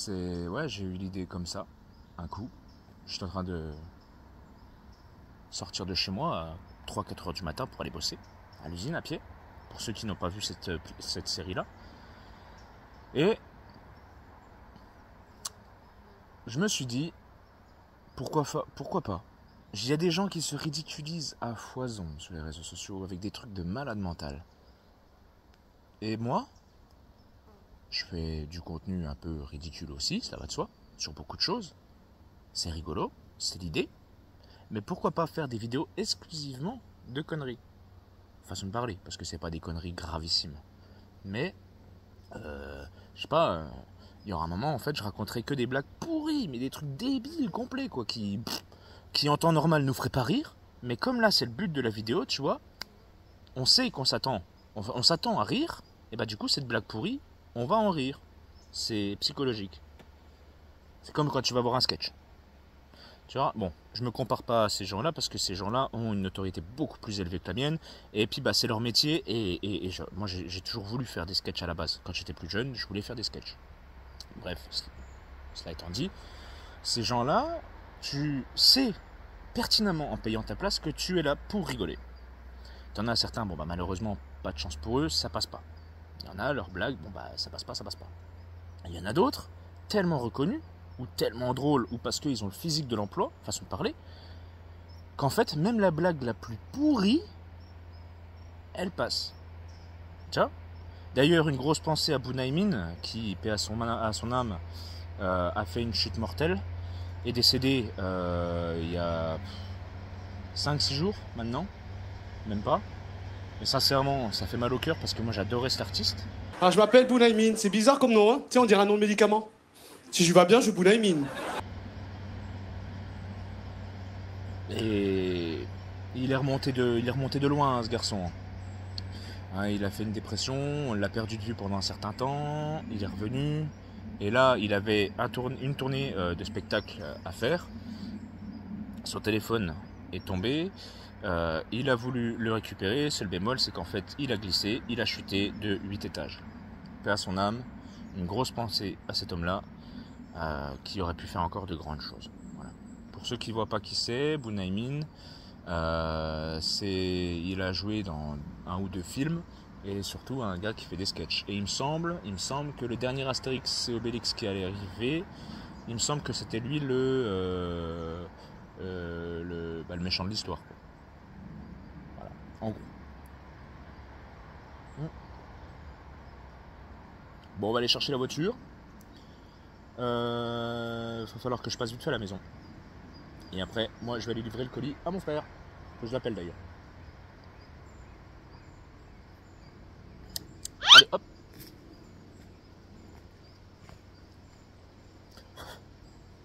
Ouais, j'ai eu l'idée comme ça, un coup. Je suis en train de sortir de chez moi à 3-4 heures du matin pour aller bosser à l'usine à pied. Pour ceux qui n'ont pas vu cette série-là. Et je me suis dit, pourquoi pas. Il y a des gens qui se ridiculisent à foison sur les réseaux sociaux avec des trucs de malade mental. Et moi, je fais du contenu un peu ridicule aussi, ça va de soi, sur beaucoup de choses. C'est rigolo, c'est l'idée. Mais pourquoi pas faire des vidéos exclusivement de conneries? Façon de parler, parce que c'est pas des conneries gravissimes. Mais, je sais pas, il y aura un moment, en fait, je raconterai que des blagues pourries, mais des trucs débiles, complets, quoi, qui en temps normal nous feraient pas rire. Mais comme là, c'est le but de la vidéo, tu vois, on sait qu'on s'attend. On s'attend à rire, et bah du coup, cette blague pourrie, on va en rire. C'est psychologique. C'est comme quand tu vas voir un sketch. Tu vois, bon, je me compare pas à ces gens-là parce que ces gens-là ont une notoriété beaucoup plus élevée que la mienne. Et puis, bah, c'est leur métier. Moi, j'ai toujours voulu faire des sketchs à la base. Quand j'étais plus jeune, je voulais faire des sketchs. Bref, cela étant dit, ces gens-là, tu sais pertinemment en payant ta place que tu es là pour rigoler. T'en as certains, bon, bah, malheureusement, pas de chance pour eux, ça passe pas. Il y en a, leurs blagues, bon, bah, ça passe pas. Il y en a d'autres, tellement reconnus, ou tellement drôles, ou parce qu'ils ont le physique de l'emploi, façon de parler, qu'en fait, même la blague la plus pourrie, elle passe. Tu vois ? D'ailleurs, une grosse pensée à Bunaimin, qui, paix à son âme, a fait une chute mortelle, est décédé il y a 5-6 jours, maintenant, même pas. Mais sincèrement, ça fait mal au cœur, parce que moi, j'adorais cet artiste. Ah, je m'appelle Bunaimin, c'est bizarre comme nom, hein. Tu sais, on dirait un nom de médicament. Si je vais bien, je Bunaimin. Et il est remonté de loin, ce garçon. Hein, il a fait une dépression, on l'a perdu de vue pendant un certain temps, il est revenu. Et là, il avait une tournée de spectacle à faire. Son téléphone est tombé. Il a voulu le récupérer. Seul bémol, c'est qu'en fait, il a glissé, il a chuté de 8 étages. Paix à son âme, une grosse pensée à cet homme-là. Qui aurait pu faire encore de grandes choses. Voilà. Pour ceux qui ne voient pas qui c'est, Bunaimin, il a joué dans 1 ou 2 films et surtout un gars qui fait des sketchs. Et il me semble que le dernier Astérix et Obélix qui allait arriver, il me semble que c'était lui le méchant de l'histoire. Voilà. En gros. Bon, on va aller chercher la voiture. Va falloir que je passe vite fait à la maison. Et après, moi, je vais aller livrer le colis à mon frère. Que je l'appelle d'ailleurs. Allez, hop.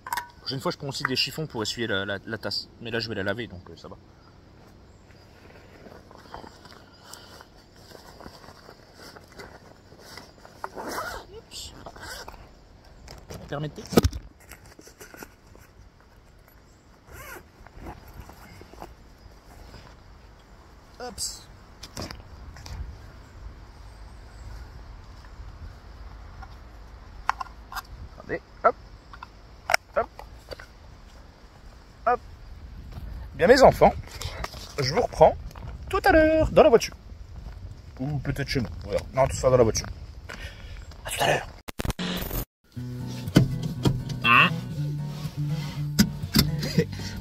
La prochaine fois, je prends aussi des chiffons pour essuyer la tasse. Mais là, je vais la laver, donc ça va. Permettez. Hops. Attendez, hop, hop, hop. Bien mes enfants, je vous reprends tout à l'heure dans la voiture. Ou peut-être chez moi. Voilà. Non, tout ça dans la voiture. À tout à l'heure.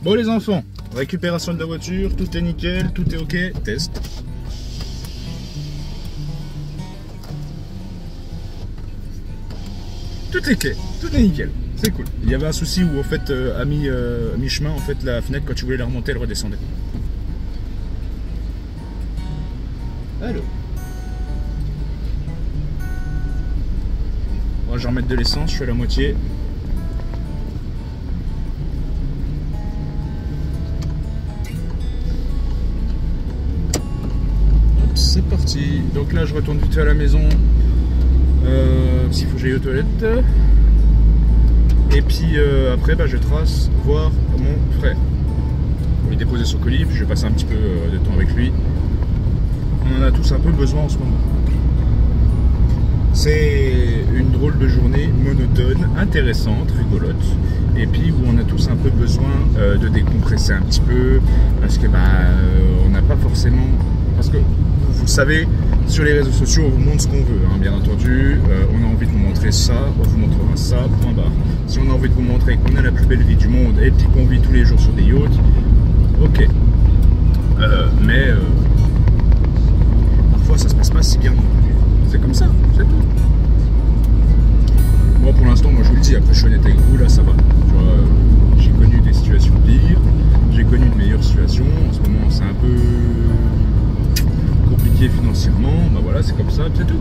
Bon les enfants, récupération de la voiture, tout est nickel, tout est ok, test. Tout est ok, tout est nickel, c'est cool. Il y avait un souci où en fait à mi-chemin en fait la fenêtre quand tu voulais la remonter elle redescendait. Allô. Bon, je vais remettre de l'essence, je suis à la moitié. C'est parti, donc là je retourne vite fait à la maison s'il faut que j'aille aux toilettes et puis après bah, je trace voir mon frère. Je vais lui déposer son colis, puis je vais passer un petit peu de temps avec lui. On en a tous un peu besoin en ce moment. C'est une drôle de journée monotone, intéressante, rigolote, et puis où on a tous un peu besoin de décompresser un petit peu parce que bah, on n'a pas forcément... Parce que vous le savez, sur les réseaux sociaux, on vous montre ce qu'on veut, hein, bien entendu. On a envie de vous montrer ça, on vous montrera ça, point barre. Si on a envie de vous montrer qu'on a la plus belle vie du monde et puis qu'on vit tous les jours sur des yachts, ok. Mais parfois ça se passe pas si bien non plus. C'est comme ça, c'est tout. Moi pour l'instant, moi je vous le dis, après je suis honnête avec vous, là ça va. J'ai connu des situations pires, j'ai connu de meilleures situations. En ce moment c'est un peu compliqué financièrement, bah voilà, c'est comme ça, c'est tout.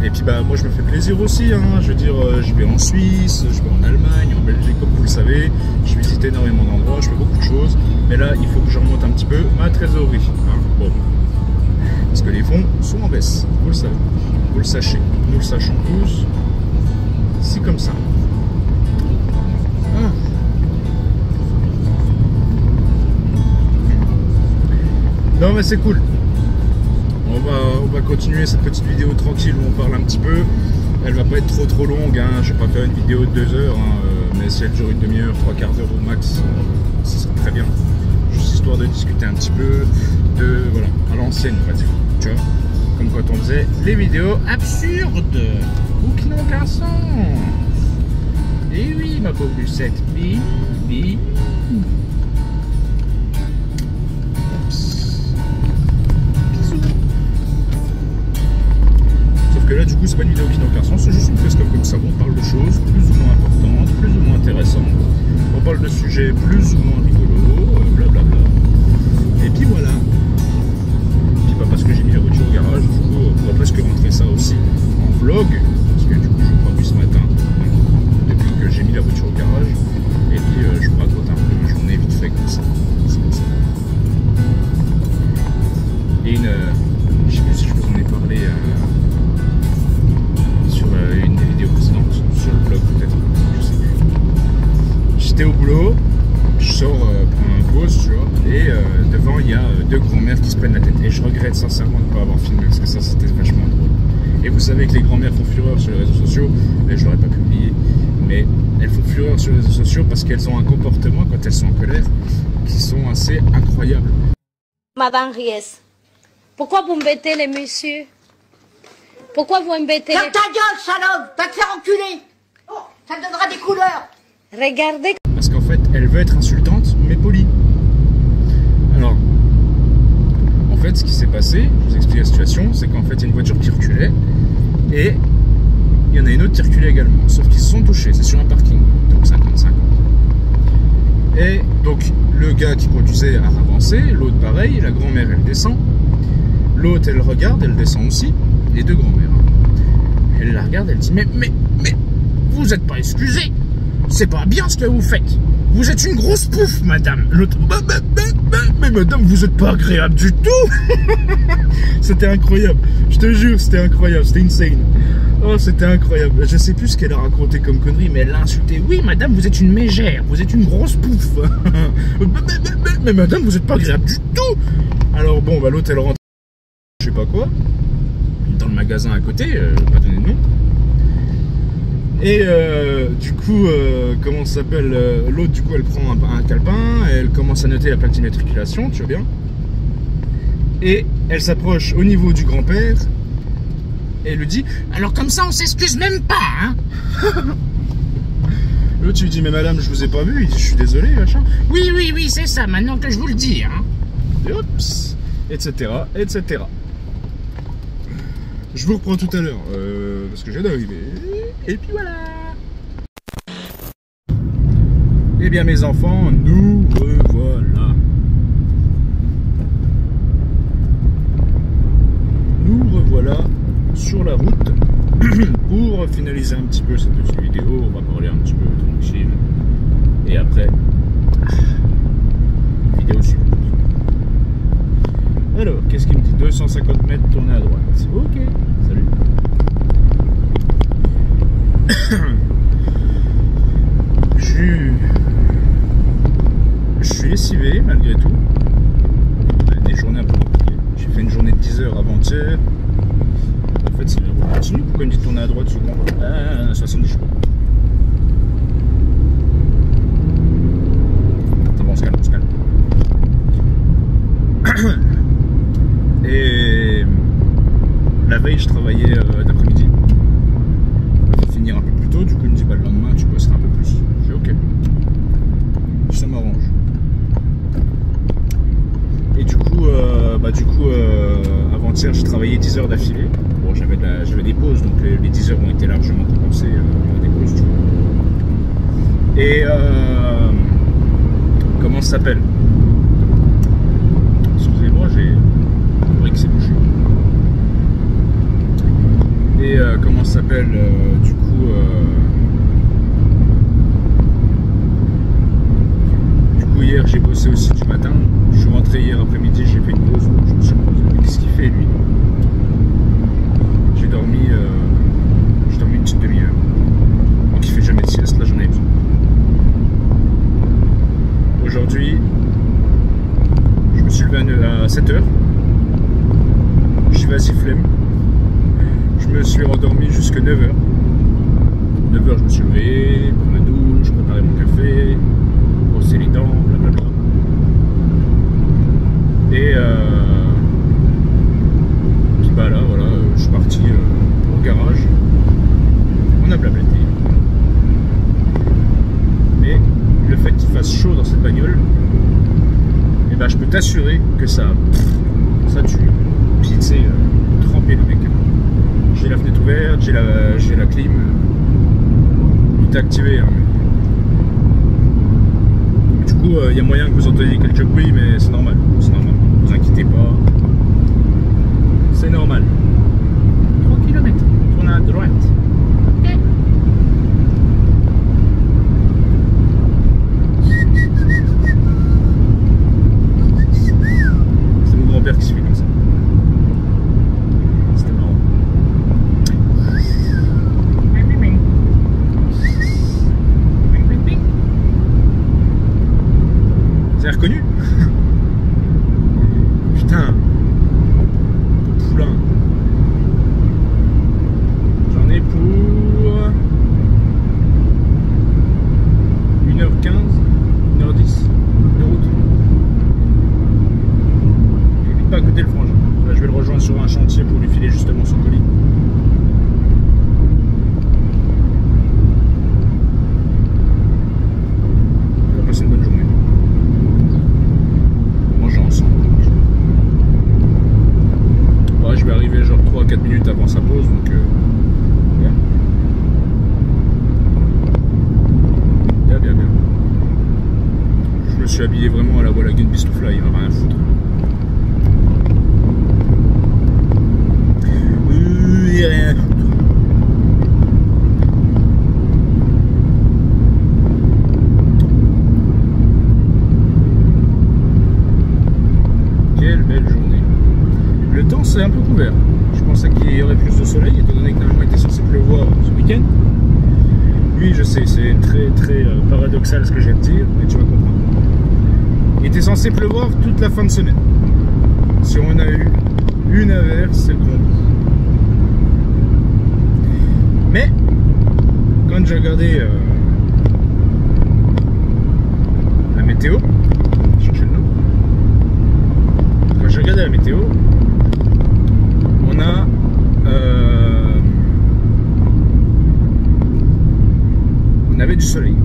Et puis bah moi je me fais plaisir aussi, hein. Je veux dire, je vais en Suisse, je vais en Allemagne, en Belgique, comme vous le savez, je visite énormément d'endroits, je fais beaucoup de choses, mais là il faut que je remonte un petit peu ma trésorerie, hein. Bon, parce que les fonds sont en baisse, vous le savez, vous le sachez, nous le sachons tous, c'est comme ça. Ah. Non mais c'est cool. On va continuer cette petite vidéo tranquille où on parle un petit peu. Elle va pas être trop longue, hein. Je vais pas faire une vidéo de 2 heures, hein. Mais si elle dure une demi-heure, 3/4 d'heure au max, ce sera très bien. Juste histoire de discuter un petit peu de, voilà, à l'ancienne, on va dire. Tu vois, comme quand on faisait les vidéos absurdes ou qui n'ont aucun sens. Et oui, ma pauvre Lucette, bim, bim. Que là du coup c'est pas une vidéo qui n'a aucun sens, c'est juste une fresque comme ça, on parle de choses plus ou moins importantes, plus ou moins intéressantes, on parle de sujets plus ou moins rigolos, blablabla, et puis voilà. Et puis bah, parce que j'ai mis la voiture au garage, du coup on va presque rentrer ça aussi en vlog, parce que du coup je crois plus ce matin, depuis que j'ai mis la voiture au garage, et puis je vous raconte un peu ma journée vite fait comme ça, c'est comme ça. Et une, je sais plus si je vous en ai parlé sur une des vidéos précédentes, sur le blog peut-être, je sais plus. J'étais au boulot, je sors pour un pause, tu vois, et devant il y a 2 grands-mères qui se prennent la tête. Et je regrette sincèrement de ne pas avoir filmé, parce que ça c'était vachement drôle. Et vous savez que les grands-mères font fureur sur les réseaux sociaux, mais je l'aurais pas publié, mais elles font fureur sur les réseaux sociaux parce qu'elles ont un comportement, quand elles sont en colère, qui sont assez incroyables. Madame Ries, pourquoi vous embêtez les messieurs? Pourquoi vous embêtez Ferme ta gueule, salope! Va te faire enculer! Oh, ça te donnera des couleurs! Regardez. Parce qu'en fait, elle veut être insultante, mais polie. Alors, en fait, ce qui s'est passé, je vous explique la situation, c'est qu'en fait, il y a une voiture qui reculait, et il y y en a une autre qui reculait également. Sauf qu'ils se sont touchés, c'est sur un parking. Donc 50-50. Et donc le gars qui conduisait a avancé, l'autre pareil, la grand-mère elle descend. L'autre elle regarde, elle descend aussi. Les deux grand-mères. Elle la regarde, elle dit mais vous êtes pas excusé. C'est pas bien ce que vous faites. Vous êtes une grosse pouffe, madame. L'autre, mais madame, vous êtes pas agréable du tout. C'était incroyable. Je te jure, c'était incroyable. C'était insane. Oh, c'était incroyable. Je sais plus ce qu'elle a raconté comme connerie, mais elle l'a insulté. Oui, madame, vous êtes une mégère. Vous êtes une grosse pouffe. mais madame, vous êtes pas agréable du tout. Alors bon, bah l'autre, elle rentre, je sais pas quoi, dans le magasin à côté, pas donner de nom. Et du coup, comment ça s'appelle, l'autre, du coup, elle prend un calepin, elle commence à noter la plaque d'immatriculation, tu vois bien. Et elle s'approche au niveau du grand-père et lui dit « Alors comme ça, on s'excuse même pas, hein ?» L'autre lui dit « Mais madame, je vous ai pas vu. » Il dit « Je suis désolé, machin. »« Oui, c'est ça, maintenant que je vous le dis, hein. » Et oups, etc., etc. Je vous reprends tout à l'heure, parce que j'ai d'arriver. Et puis voilà. Eh bien mes enfants, nous revoilà. Nous revoilà sur la route pour finaliser un petit peu cette petite vidéo. On va parler un petit peu tranquille. Et après, vidéo suivante. Alors, qu'est-ce qu'il me dit? 250 mètres, tourner à droite. Ok, salut. Je suis lessivé malgré tout. Des journées un peu compliquées. J'ai fait une journée de 10 heures avant-hier. En fait, c'est la route continue. Pourquoi il me dit de tourner à droite ce con? 70 chevaux. Attends, bon, on se calme, on se calme. Et la veille, je travaillais d'après-midi. Je vais finir un peu plus tôt. Du coup, il me dit bah, le lendemain, tu bosseras un peu plus. Je dis ok. Ça m'arrange. Et du coup, avant-hier, j'ai travaillé 10 heures d'affilée. Bon, j'avais des pauses, donc les 10 heures ont été largement compensées par des pauses. Du coup. Et comment ça s'appelle? Excusez-moi, j'ai que c'est bouché. Et comment ça s'appelle du coup hier j'ai bossé aussi du matin. Je suis rentré hier après-midi, j'ai fait une pause. Je me suis reposé. Qu'est-ce qu'il fait lui? J'ai dormi une petite demi-heure. Donc il fait jamais de sieste, là j'en avais besoin. Aujourd'hui, je me suis levé à 7h. J'y vas-y flemme. Je me suis endormi jusqu'à 9h. 9h je me suis levé, pris ma douche, préparé mon café, brosser les dents, blablabla. Et puis bah là voilà, je suis parti au garage. On a blablaté. Mais le fait qu'il fasse chaud dans cette bagnole, et bah je peux t'assurer que ça tue. Puis tu sais, trempé le mec. J'ai la fenêtre ouverte, j'ai la clim. Tout est activé. Hein. Du coup, il y a moyen que vous entendiez quelques bruits, mais c'est normal. C'est normal. Ne vous inquiétez pas. C'est normal. 3 km. Tourne à droite. Ok. C'est mon grand-père qui se fait comme ça. C'était marrant. Vous avez reconnu? Putain. Poulain. suis habillé vraiment à la Wallagan Beast to Fly, il va rien à foutre. Il rien à foutre. Quelle belle journée. Le temps c'est un peu couvert. Je pensais qu'il y aurait plus de soleil, étant donné que normalement il était censé pleuvoir ce week-end. Oui, je sais, c'est très paradoxal ce que je viens de dire, mais tu vas comprendre. Il était censé pleuvoir toute la fin de semaine. Si on a eu une averse, c'est le grand bout. Mais, quand j'ai regardé la météo, je cherchais le nom. Quand j'ai regardé la météo, on avait du soleil.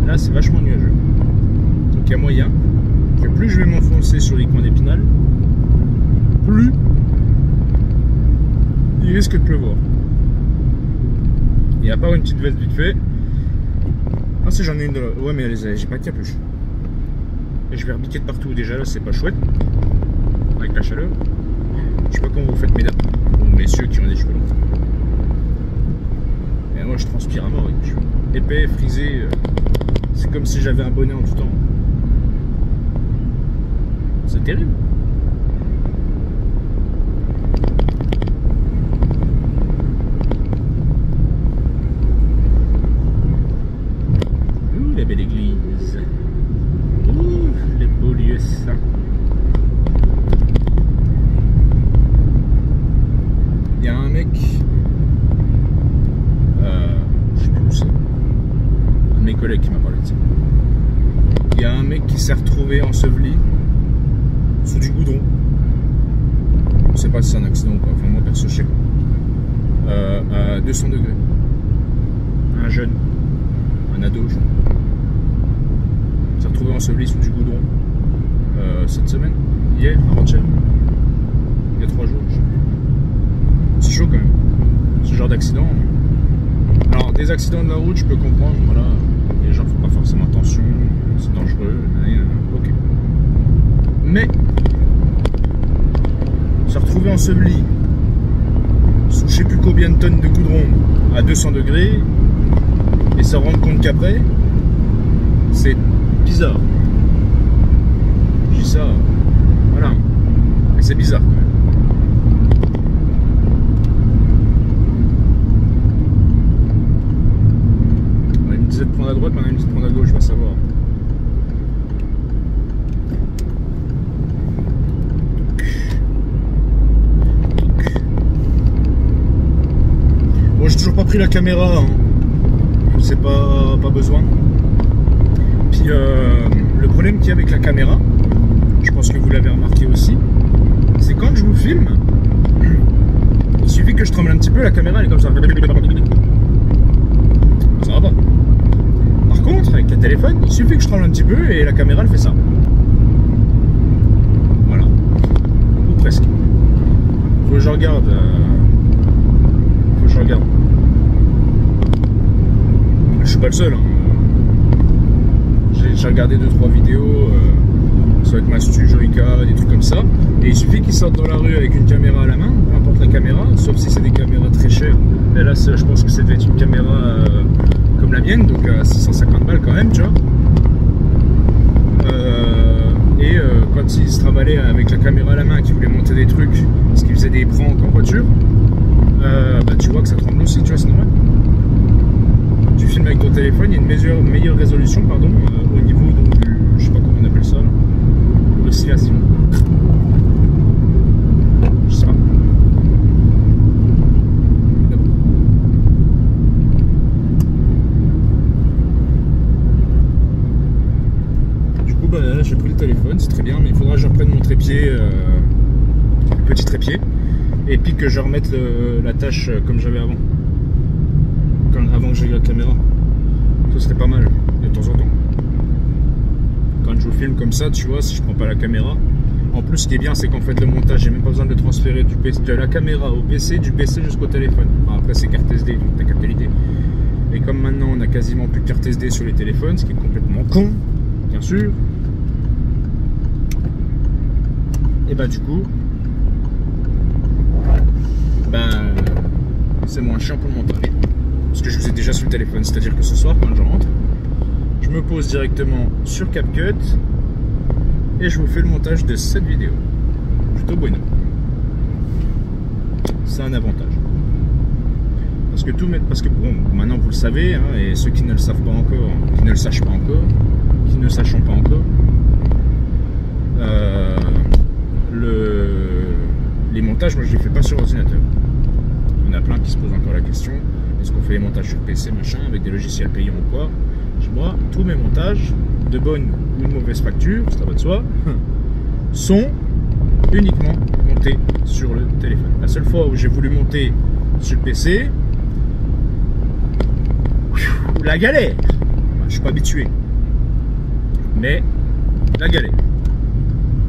Là, c'est vachement nuageux. Donc, il y a moyen que plus je vais m'enfoncer sur les coins d'Épinal, plus il risque de pleuvoir. Et à part une petite veste vite fait. Ah, si j'en ai une de là. Ouais, mais j'ai pas de capuche. Et je vais rebiquer de partout. Déjà là, c'est pas chouette. Avec la chaleur. Je sais pas comment vous faites, mesdames ou messieurs qui ont des cheveux longs. Et moi, je transpire à mort avec mes cheveux. Épais, frisé. C'est comme si j'avais un bonnet en tout temps. C'est terrible. Ouh, la belle église. Ouh, les beaux lieux saints. Il y a un mec, je sais plus où c'est, un de mes collègues qui m'a parlé de ça. Il y a un mec qui s'est retrouvé enseveli sous du goudron. Je sais pas si c'est un accident ou pas, enfin moi perso je sais pas. À 200 degrés. Un jeune, un ado, je crois. S'est retrouvé enseveli sous du goudron cette semaine, hier, avant-hier, il y a 3 jours, je sais plus. C'est chaud quand même, ce genre d'accident. Alors des accidents de la route je peux comprendre, voilà, les gens font pas forcément attention, c'est dangereux, ok. Mais se retrouver enseveli sous je sais plus combien de tonnes de goudron à 200 degrés et se rendre compte qu'après, c'est bizarre. Je dis ça, voilà, mais c'est bizarre quand même. Il me disait de prendre à droite, maintenant il me dit de prendre à gauche, je vais savoir. Bon, j'ai toujours pas pris la caméra, hein. Je sais pas besoin. Puis le problème qu'il y a avec la caméra, je pense que vous l'avez remarqué aussi, c'est quand je vous filme, il suffit que je tremble un petit peu, la caméra elle est comme ça. Ça va pas. Par contre, avec le téléphone, il suffit que je tremble un petit peu et la caméra elle fait ça. Voilà. Ou presque. Faut que je regarde. Faut que je regarde. Je suis pas le seul. Hein. J'ai regardé 2-3 vidéos soit avec Mastu, Joyka, des trucs comme ça. Et il suffit qu'ils sortent dans la rue avec une caméra à la main, peu importe la caméra, sauf si c'est des caméras très chères. Et là, je pense que c'était une caméra comme la mienne, donc à 650 balles quand même, tu vois. Quand ils se travaillaient avec la caméra à la main, qu'ils voulaient monter des trucs, parce qu'ils faisaient des pranks en voiture, bah, tu vois que ça tremble aussi, tu vois, c'est normal. Tu filmes avec ton téléphone, il y a une meilleure résolution, pardon, au niveau donc, du, je sais pas comment on appelle ça, l'oscillation. Je sais pas. Du coup, bah, là j'ai pris le téléphone, c'est très bien, mais il faudra que je reprenne mon trépied, le petit trépied, et puis que je remette la tâche comme j'avais avant. Avant que j'ai la caméra, ce serait pas mal de temps en temps. Quand je vous filme comme ça, tu vois, si je prends pas la caméra, en plus ce qui est bien c'est qu'en fait le montage, j'ai même pas besoin de le transférer de la caméra au PC, du PC jusqu'au téléphone. Enfin, après c'est carte SD, donc t'as capté l'idée. Et comme maintenant on a quasiment plus de carte SD sur les téléphones, ce qui est complètement con, bien sûr, Et bah du coup, c'est moins chiant pour le montage. Parce que je vous ai déjà sur le téléphone, c'est-à-dire que ce soir, quand je rentre, je me pose directement sur CapCut et je vous fais le montage de cette vidéo. Plutôt bueno. C'est un avantage. Parce que bon, maintenant vous le savez, hein, et ceux qui ne le savent pas encore, qui ne le sachent pas encore, qui ne le sachent pas encore, les montages, moi je les fais pas sur ordinateur. Il y en a plein qui se posent encore la question, est-ce qu'on fait les montages sur PC, machin, avec des logiciels payants ou quoi? Moi, tous mes montages, de bonne ou de mauvaise facture, ça va de soi, sont uniquement montés sur le téléphone. La seule fois où j'ai voulu monter sur le PC, la galère. Je suis pas habitué, mais la galère.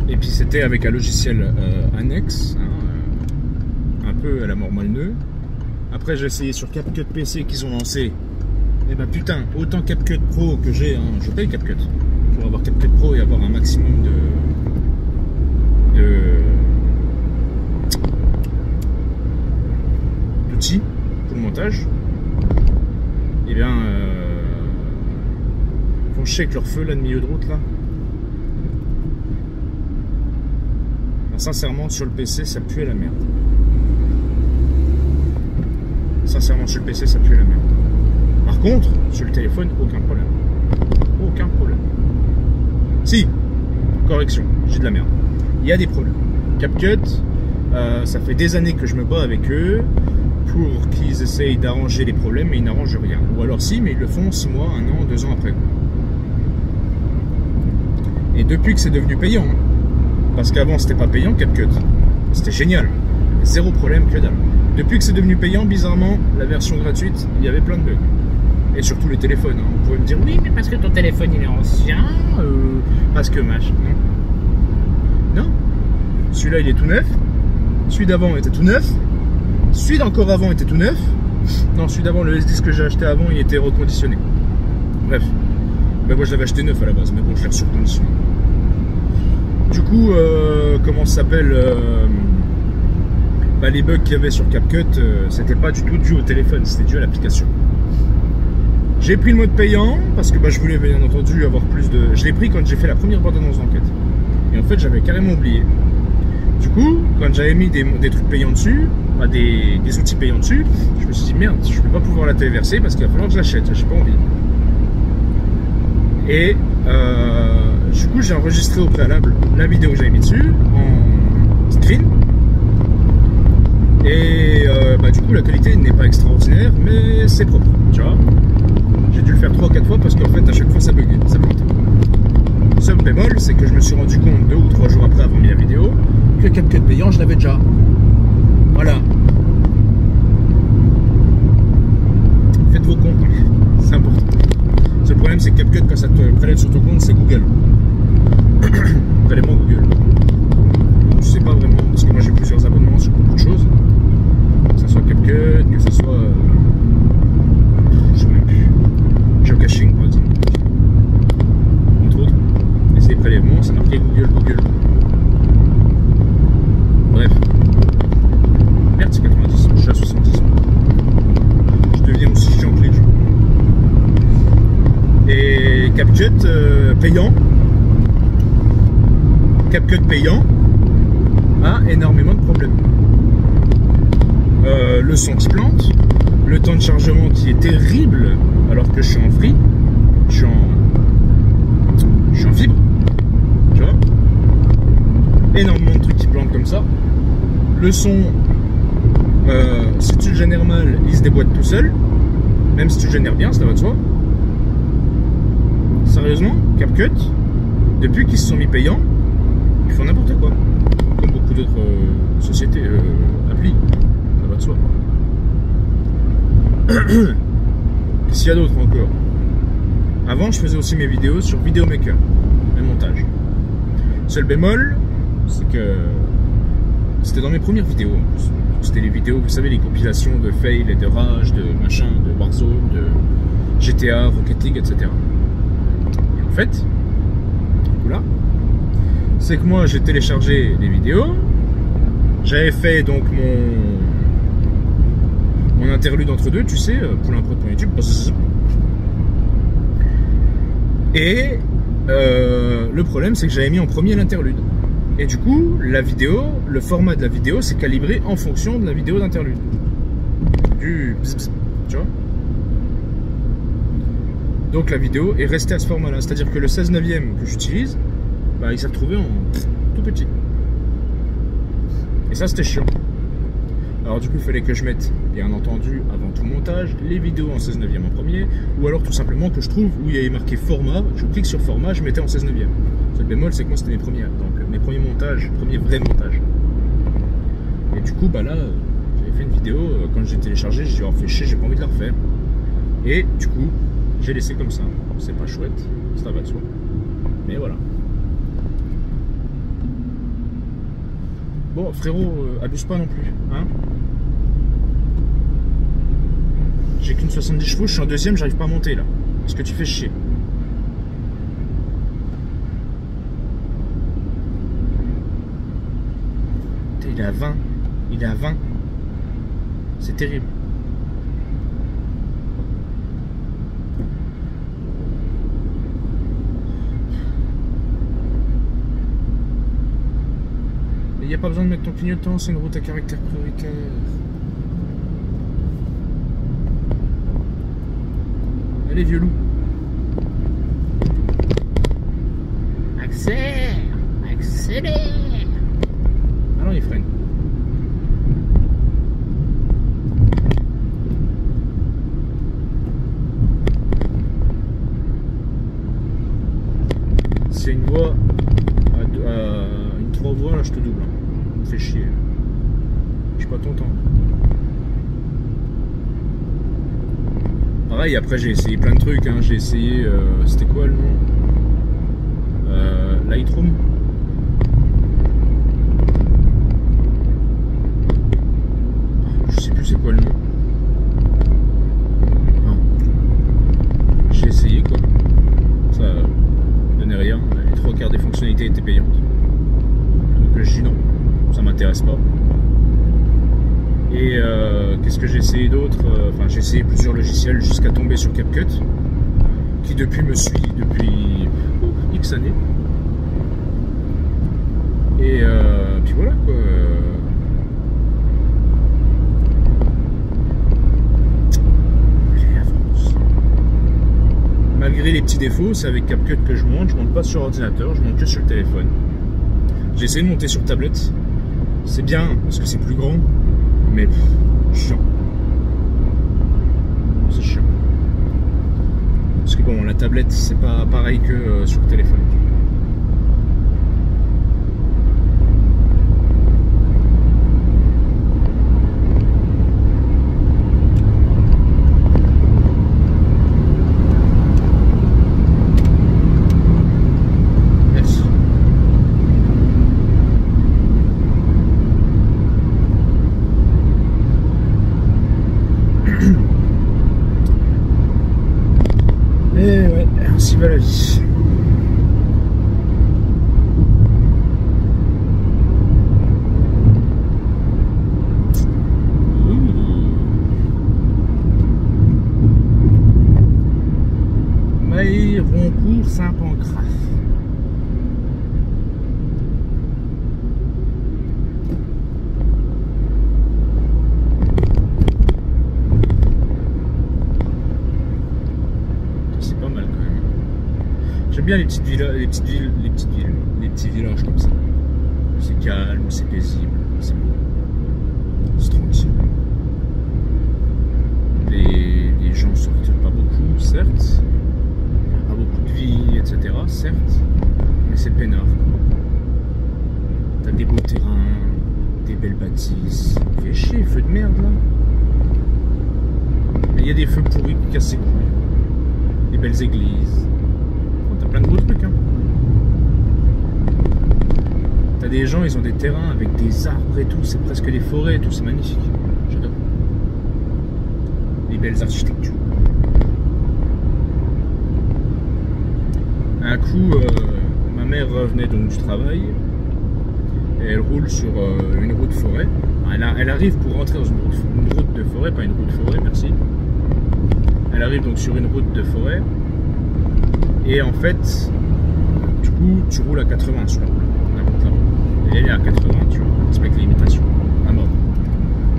Et puis c'était avec un logiciel annexe, hein, un peu à la mort malneux. Après j'ai essayé sur CapCut PC qu'ils ont lancé. Et bah putain, autant CapCut Pro que j'ai, hein, je paye CapCut pour avoir CapCut Pro et avoir un maximum d'outils pour le montage. Et bien, ils font chier avec leur feu là de milieu de route là. Ben, sincèrement, sur le PC, ça pue la merde. Sincèrement, sur le PC, ça pue la merde. Par contre, sur le téléphone, aucun problème. Aucun problème. Si, correction, j'ai de la merde. Il y a des problèmes. CapCut, ça fait des années que je me bats avec eux pour qu'ils essayent d'arranger les problèmes, mais ils n'arrangent rien. Ou alors si, mais ils le font 6 mois, 1 an, 2 ans après. Et depuis que c'est devenu payant, parce qu'avant c'était pas payant CapCut, c'était génial, zéro problème, que dalle. Depuis que c'est devenu payant, bizarrement, la version gratuite, il y avait plein de bugs. Et surtout les téléphones, hein. On pouvait me dire oui, mais parce que ton téléphone il est ancien, parce que machin. Non, celui-là il est tout neuf, celui d'avant était tout neuf, celui d'encore avant était tout neuf. Non, celui d'avant, le S10 que j'ai acheté avant, il était reconditionné. Bref, ben moi je l'avais acheté neuf à la base, mais bon, je l'ai surconditionné. Du coup, comment ça s'appelle, les bugs qu'il y avait sur CapCut, c'était pas du tout dû au téléphone, c'était dû à l'application. J'ai pris le mode payant parce que je voulais bien entendu avoir plus de... Je l'ai pris quand j'ai fait la première bande-annonce d'enquête. Et en fait, j'avais carrément oublié. Du coup, quand j'avais mis des trucs payants dessus, des outils payants dessus, je me suis dit merde, je ne vais pas pouvoir la téléverser parce qu'il va falloir que je l'achète, j'ai pas envie. Et du coup, j'ai enregistré au préalable la vidéo que j'avais mis dessus en screen. Et du coup, la qualité n'est pas extraordinaire, mais c'est propre, tu vois. J'ai dû le faire 3 ou 4 fois parce qu'en fait, à chaque fois, ça buguait, ça plantait. Le seul bémol, c'est que je me suis rendu compte 2 ou 3 jours après avoir mis la vidéo que CapCut payant, je l'avais déjà. Voilà. Faites vos comptes, hein. C'est important. Le seul problème, c'est que CapCut, quand ça te prélève sur ton compte, c'est Google. Prélèvement Google. Je sais pas vraiment, parce que moi j'ai plusieurs abonnements sur beaucoup de choses. Que ce soit CapCut, que ce soit... je sais même plus. Geocaching, par exemple. Entre autres. Et ces prélèvements, ça marquait Google. Bref. Merde, c'est 90. Je suis à 70. Je deviens aussi chiant que les gens. Et CapCut payant. CapCut payant a énormément de problèmes. Le son qui plante, le temps de chargement qui est terrible alors que je suis en free, je suis en fibre, tu vois. Énormément de trucs qui plantent comme ça. Le son, si tu le génères mal, il se déboîte tout seul. Même si tu le génères bien, ça va de soi. Sérieusement, CapCut, depuis qu'ils se sont mis payants, ils font n'importe quoi. Comme beaucoup d'autres sociétés, applis, ça va de soi. Qu'est-ce qu'il y a d'autre encore? Avant, je faisais aussi mes vidéos sur Videomaker, mes montages. Seul bémol, c'est que c'était dans mes premières vidéos en plus. C'était les vidéos, vous savez, les compilations de fail et de rage, de machin, de Warzone, de GTA, Rocket League, etc. Et en fait, là, c'est que moi j'ai téléchargé les vidéos, j'avais fait donc mon interlude entre deux, tu sais, pour l'improd.youtube. Et le problème c'est que j'avais mis en premier l'interlude. Et du coup, la vidéo, le format de la vidéo c'est calibré en fonction de la vidéo d'interlude. Du bzz bzz, tu vois. Donc la vidéo est restée à ce format-là. C'est-à-dire que le 16/9 que j'utilise, bah, il s'est retrouvé en tout petit. Et ça, c'était chiant. Alors du coup, il fallait que je mette, bien entendu, avant tout montage, les vidéos en 16/9 en premier, ou alors tout simplement que je trouve où il y avait marqué format, je clique sur format, je mettais en 16/9. Le bémol, c'est que moi, c'était mes premiers montages, premiers vrais montages. Et du coup, bah là, j'avais fait une vidéo, quand j'ai téléchargé, j'ai dit, oh, fait chier, j'ai pas envie de la refaire. Et du coup, j'ai laissé comme ça. C'est pas chouette, ça va de soi. Mais voilà. Bon, frérot, abuse pas non plus, hein. J'ai qu'une 70 chevaux, je suis en deuxième, j'arrive pas à monter là. Parce que tu fais chier. Putain, il est à 20. Il est à 20. C'est terrible. Il n'y a pas besoin de mettre ton clignotant, c'est une route à caractère prioritaire. Allez, vieux loup. Accélère. Ah non, il freine. C'est une voie une 3 voies, là je te double. Fais chier. Je suis pas ton temps. Pareil, après j'ai essayé plein de trucs, hein. J'ai essayé, c'était quoi le nom, Lightroom. Je sais plus c'est quoi le nom. Enfin, j'ai essayé quoi. Ça donnait rien. Les 3/4 des fonctionnalités étaient payantes. Donc je dis non, ça m'intéresse pas. Et qu'est-ce que j'ai essayé d'autre? Enfin, j'ai essayé plusieurs logiciels jusqu'à tomber sur CapCut, qui depuis me suit depuis X années. Et puis voilà quoi. Allez, avance. Malgré les petits défauts, c'est avec CapCut que je monte pas sur ordinateur, je monte que sur le téléphone. J'ai essayé de monter sur tablette. C'est bien parce que c'est plus grand, mais chiant. C'est chiant. Parce que bon, la tablette, c'est pas pareil que sur le téléphone. Et ouais, ainsi va la vie. Maï, Roncourt, Saint-Pancras. J'aime bien les petites villas, les petits villages comme ça. C'est calme, c'est paisible, c'est beau, c'est tranquille. Les gens sortent pas beaucoup, certes. Il n'y a pas beaucoup de vie, etc. Certes, mais c'est peinard. T'as des beaux terrains, des belles bâtisses. Fais chier, feu de merde là. Mais il y a des feux pourris qui cassent les couilles. Des belles églises. T'as plein de beaux trucs, hein. T'as des gens, ils ont des terrains avec des arbres et tout, c'est presque des forêts et tout, c'est magnifique. J'adore. Les belles architectures. Un coup, ma mère revenait donc du travail et elle roule sur une route forêt. Elle arrive pour rentrer dans une route de forêt, pas une route forêt, merci. Elle arrive donc sur une route de forêt et en fait, du coup, tu roules à 80 sur la route. Et elle est à 80, tu vois, respecte les limitations, à mort.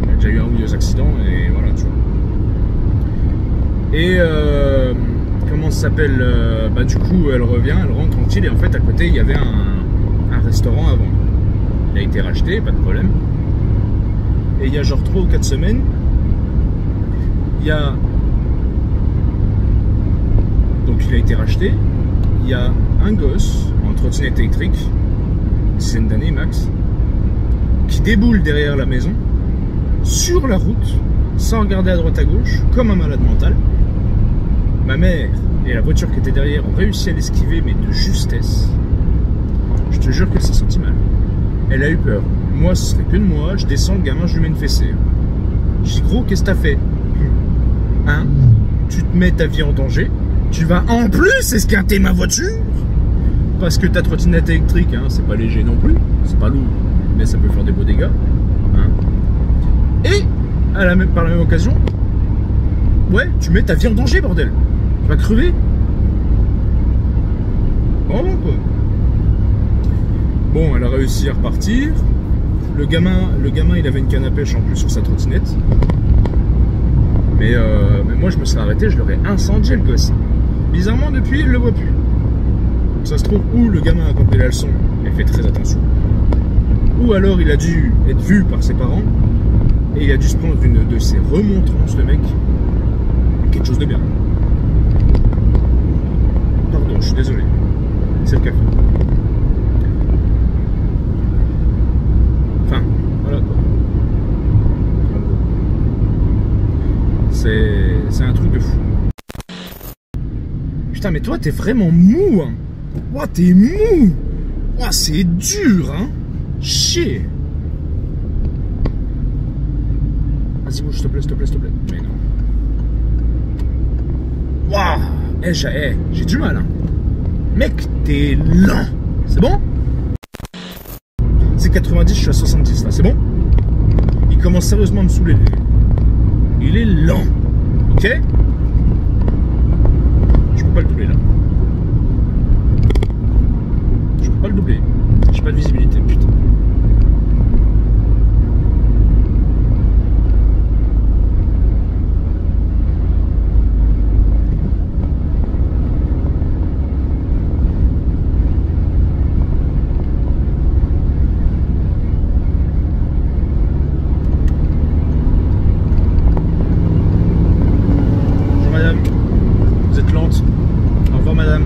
Elle a déjà eu un ou deux accidents et voilà, tu vois. Et comment ça s'appelle bah du coup, elle revient, elle rentre tranquille et en fait, à côté, il y avait un restaurant avant. Il a été racheté, pas de problème. Et il y a genre 3 ou 4 semaines, il y a... Donc il a été racheté, il y a un gosse en trottinette électrique, une dizaine d'années max, qui déboule derrière la maison, sur la route, sans regarder à droite à gauche, comme un malade mental. Ma mère et la voiture qui était derrière ont réussi à l'esquiver, mais de justesse. Je te jure qu'elle s'est sentie mal. Elle a eu peur. Moi, ce serait que de moi, je descends, le gamin, je lui mets une fessée. Je dis, gros, qu'est-ce que t'as fait? Hein? Tu te mets ta vie en danger, tu vas en plus esquinter ma voiture? Parce que ta trottinette électrique, hein, c'est pas léger non plus, c'est pas lourd, mais ça peut faire des beaux dégâts. Hein? Et, par la même occasion, ouais, tu mets ta vie en danger, bordel. Tu vas crever. Vraiment, quoi. Bon, elle a réussi à repartir. Le gamin, il avait une canne à pêche en plus sur sa trottinette. Mais moi, je me serais arrêté, je l'aurais incendié, le gosse. Bizarrement, depuis, il ne le voit plus. Ça se trouve, ou le gamin a compris la leçon et fait très attention, ou alors il a dû être vu par ses parents et il a dû se prendre une de ses remontrances, le mec. Quelque chose de bien. Pardon, je suis désolé. C'est le café. Enfin, voilà quoi. C'est un truc de fou. Putain, mais toi, t'es vraiment mou, hein. Ouah, t'es mou. Ouah, c'est dur, hein. Chier. Vas-y, bouge, s'il te plaît, s'il te plaît, s'il te plaît. Mais non. Waouh. J'ai du mal, hein. Mec, t'es lent. C'est bon? C'est 90, je suis à 70, là. C'est bon? Il commence sérieusement à me saouler. Il est lent. Ok? Je peux pas le doubler, là. Je peux pas le doubler. J'ai pas de visibilité, putain. Bonjour madame, vous êtes lente. Au revoir madame.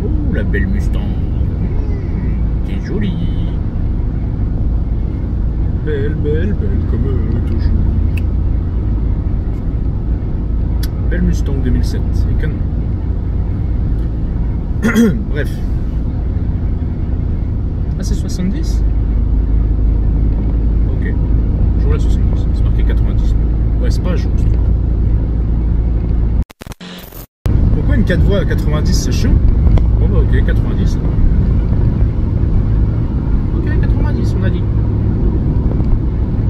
Oh, la belle Mustang. C'est joli. Belle, belle, belle comme toujours. Belle Mustang 2007, c'est canon. Bref. Ah, c'est 70? Ok. Je roule à 70. C'est marqué 90. Ouais, c'est pas jour, je trouve. Pourquoi une 4 voies à 90, c'est chiant? Bon bah ok, 90. Ok, 90, on a dit.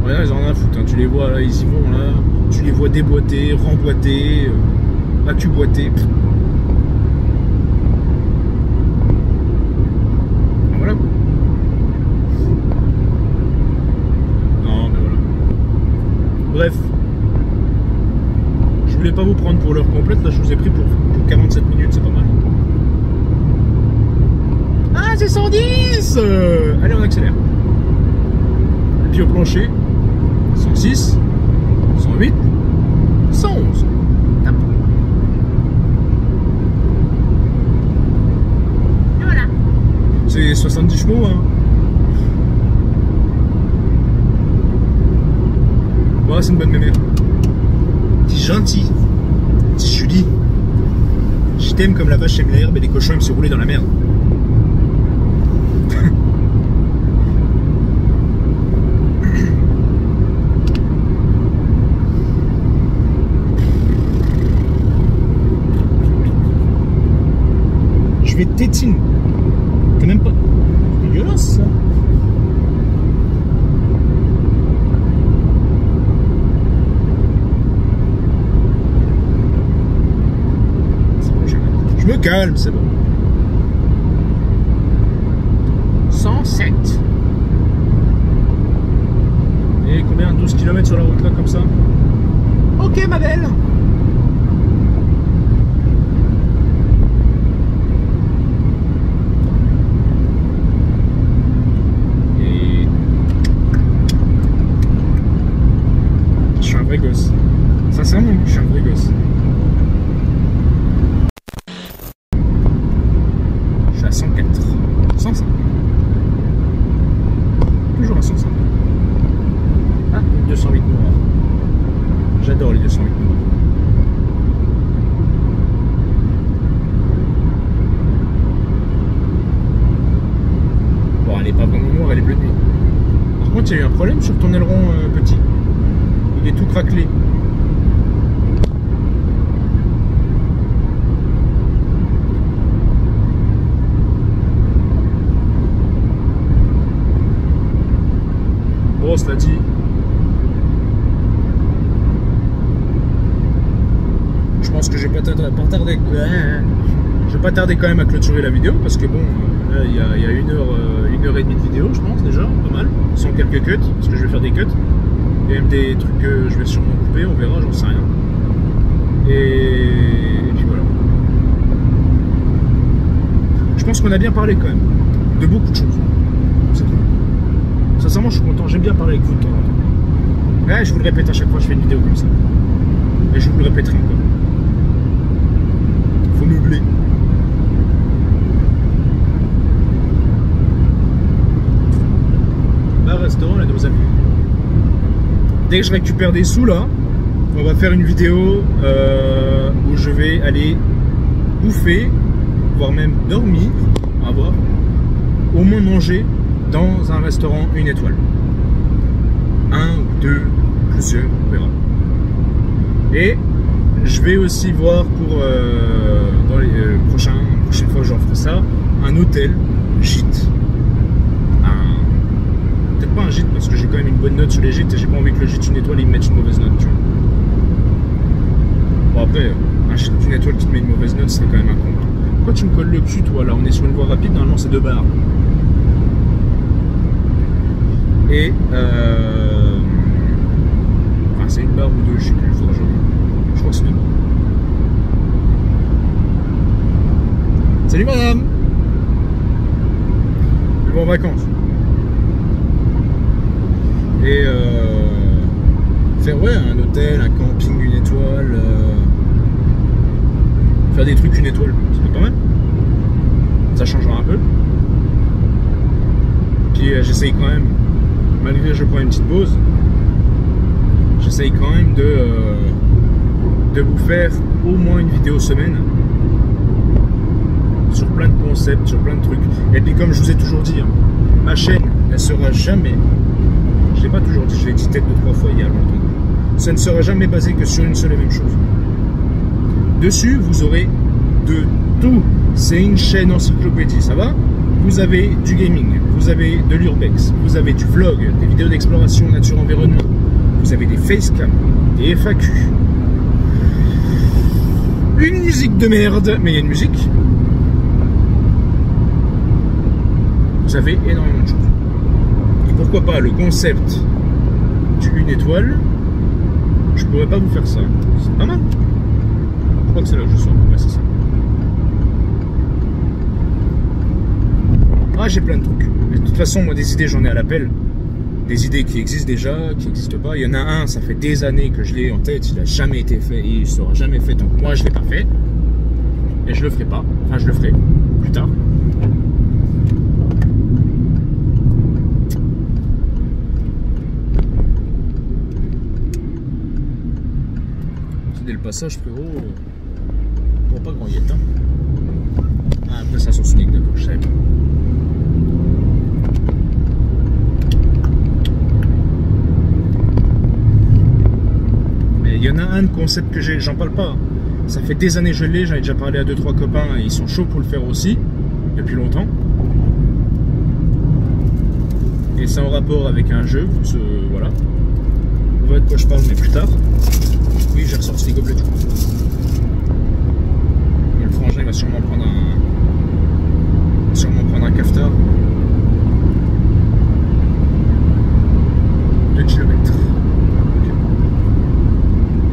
Ouais, là, ils en ont rien à foutre, hein. Tu les vois, là, ils y vont, là. Tu les vois déboîter, remboîter, accuboîter. Voilà. Non, mais voilà. Bref. Je voulais pas vous prendre pour l'heure complète, là, je vous ai pris pour 47 minutes, c'est pas mal. Ah, c'est 110. Allez, on accélère. Et puis au plancher, 106, 108, 111. Tape. Et voilà. C'est 70 chevaux, hein. Ouais, c'est une bonne mémère. T'es gentil. T'es Julie. Je t'aime comme la vache aime l'herbe et les cochons aiment se rouler dans la merde. vais te tétine. T'es même pas... C'est dégueulasse, ça. C'est bon, je me calme, c'est bon. 107. Et combien? 12 km sur la route là comme ça? Ok ma belle. Et je suis un vrai gosse. Sincèrement, je suis un vrai gosse. Je suis à 104. 105. Toujours à 105. Ah, 208 noirs. J'adore les 208 noirs. Bon, elle n'est pas vraiment noire, elle est bleu de nuit. Par contre, il y a eu un problème sur ton aileron petit. Il est tout craquelé. Bon, cela dit, je pense que je vais pas tarder quand même à clôturer la vidéo parce que bon, là il y a une heure et demie de vidéo, je pense déjà, pas mal, sans quelques cuts, parce que je vais faire des cuts. Il y a même des trucs que je vais sûrement couper, on verra, j'en sais rien. Et puis voilà. Je pense qu'on a bien parlé quand même, de beaucoup de choses. C'est cool. Sincèrement, je suis content, j'aime bien parler avec vous de temps en temps. Ouais, je vous le répète à chaque fois que je fais une vidéo comme ça. Et je vous le répéterai encore. Faut meubler. Bar, restaurant, là, nos amis. Dès que je récupère des sous, là, on va faire une vidéo où je vais aller bouffer, voire même dormir, on va voir, au moins manger dans un restaurant 1 étoile. 1 ou 2, plusieurs, on verra. Et je vais aussi voir pour dans les prochaines fois que j'en ferai ça, un hôtel, gîte. Peut-être pas un gîte parce que j'ai quand même une bonne note sur les gîtes et j'ai pas envie que le gîte 1 étoile il me mette une mauvaise note, tu vois. Bon après, un gîte 1 étoile qui te met une mauvaise note, c'est quand même un con. Pourquoi tu me colles le cul toi là? On est sur une voie rapide, normalement c'est 2 barres. Et enfin c'est une barre ou 2, je sais plus, faudra que je crois que c'est 2 barres. Salut madame! Je vais en vacances. Et faire ouais un hôtel, un camping 1 étoile, faire des trucs 1 étoile, c'est pas mal. Ça changera un peu. Puis j'essaye quand même, malgré que je prends une petite pause, j'essaye quand même de vous faire au moins une vidéo semaine sur plein de concepts, sur plein de trucs. Et puis comme je vous ai toujours dit, hein, ma chaîne ne sera jamais, je l'ai pas toujours dit, je l'ai dit peut-être 2-3 fois il y a longtemps, ça ne sera jamais basé que sur une seule et même chose. Dessus vous aurez de tout, c'est une chaîne encyclopédie, ça va? Vous avez du gaming, vous avez de l'urbex, vous avez du vlog, des vidéos d'exploration nature-environnement, vous avez des facecam, des FAQ, une musique de merde, mais il y a une musique. Vous avez énormément de choses. Et pourquoi pas le concept du 1 étoile, je pourrais pas vous faire ça. C'est pas mal. Je crois que c'est là que je sors. Ouais, c'est ça. Ah, j'ai plein de trucs. Mais de toute façon, moi, des idées, j'en ai à l'appel. Des idées qui existent déjà, qui n'existent pas. Il y en a un, ça fait des années que je l'ai en tête. Il n'a jamais été fait et il ne sera jamais fait. Donc moi, je ne l'ai pas fait. Et je le ferai pas. Enfin, je le ferai plus tard. C'est dès le passage, frérot. Bon, pas grand yette, hein. Ah, après, ça sent unique, d'accord, je savais pas. Il y en a un de concept que j'ai, j'en parle pas. Ça fait des années que je l'ai, j'en ai déjà parlé à 2-3 copains et ils sont chauds pour le faire aussi, depuis longtemps. Et c'est en rapport avec un jeu, voilà. On voit de quoi je parle, mais plus tard. Oui, j'ai ressorti les gobelets. Et le frangin, il va sûrement prendre un cafetard. 2 km. Okay.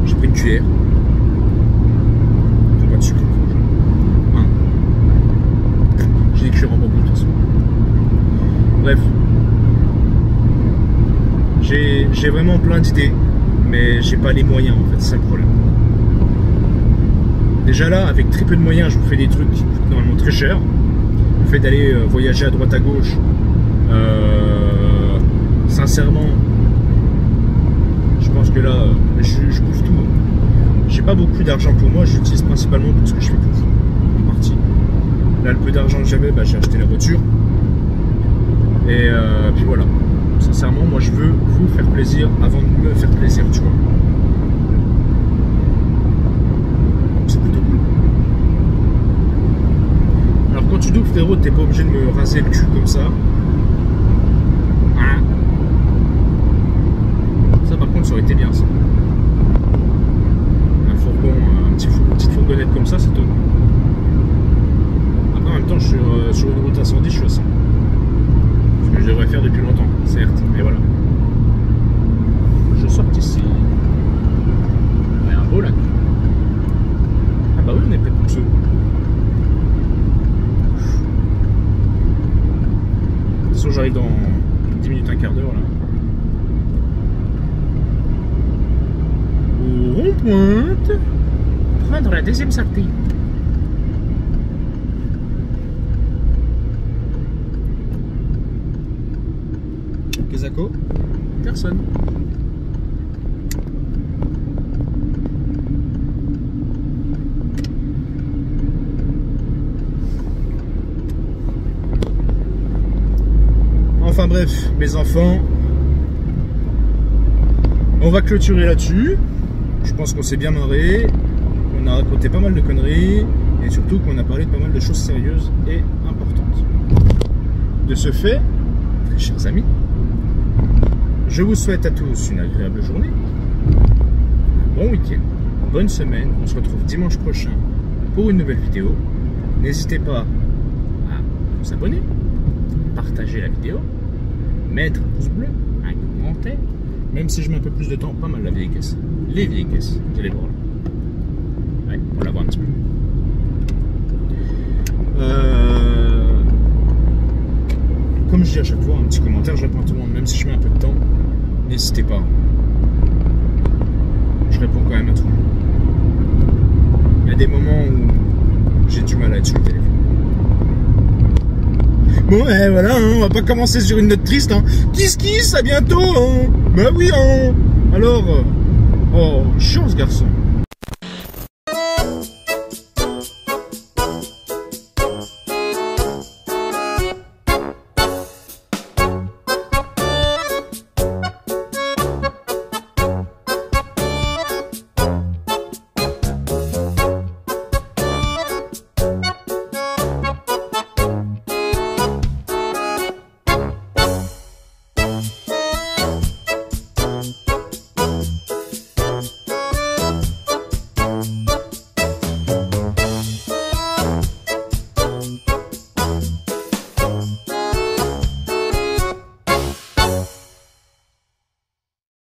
J'ai pris une cuillère. Pas de sucre. J'ai des cuillères en bambou de toute façon. Bref. J'ai vraiment plein d'idées, mais j'ai pas les moyens en fait, c'est ça le problème. Déjà là, avec très peu de moyens, je vous fais des trucs qui coûtent normalement très cher. Le fait d'aller voyager à droite à gauche, sincèrement, je pense que là, je bouffe tout. J'ai pas beaucoup d'argent pour moi, j'utilise principalement pour ce que je fais pour vous, en partie. Là, le peu d'argent que j'avais, j'ai acheté la voiture. Et puis voilà. Sincèrement, moi je veux vous faire plaisir avant de me faire plaisir, tu vois. C'est plutôt cool. Alors quand tu doubles, frérot, t'es pas obligé de me raser le cul comme ça. Hein? Ça par contre, ça aurait été bien ça. Un fourgon, une petite fourgonnette comme ça, c'est top. Après en même temps, je suis sur une route à 110, je suis à 100. Que je devrais faire depuis longtemps, certes, mais voilà. Je sors d'ici. Il y a un beau lac. Ah bah oui, on est près de Pouxeux. De toute façon, j'arrive dans 10 minutes, un quart d'heure là. Au rond-pointe, prendre la deuxième sortie. Kezako, personne. Enfin bref, mes enfants, on va clôturer là-dessus. Je pense qu'on s'est bien marré, on a raconté pas mal de conneries et surtout qu'on a parlé de pas mal de choses sérieuses et importantes. De ce fait, très chers amis, je vous souhaite à tous une agréable journée, un bon week-end, une bonne semaine. On se retrouve dimanche prochain pour une nouvelle vidéo. N'hésitez pas à vous abonner, partager la vidéo, mettre un pouce bleu, un commentaire. Même si je mets un peu plus de temps, pas mal la vieille caisse. Les vieilles caisses, vous allez voir là. Ouais, on la voit un petit peu. Comme je dis à chaque fois, un petit commentaire, je réponds à tout le monde, même si je mets un peu de temps. N'hésitez pas. Je réponds quand même à tout le monde. Il y a des moments où j'ai du mal à être sur le téléphone. Bon, voilà, hein, on va pas commencer sur une note triste. Hein. Kiss, à bientôt. Hein. Bah oui, hein. Alors, oh, chiant ce garçon.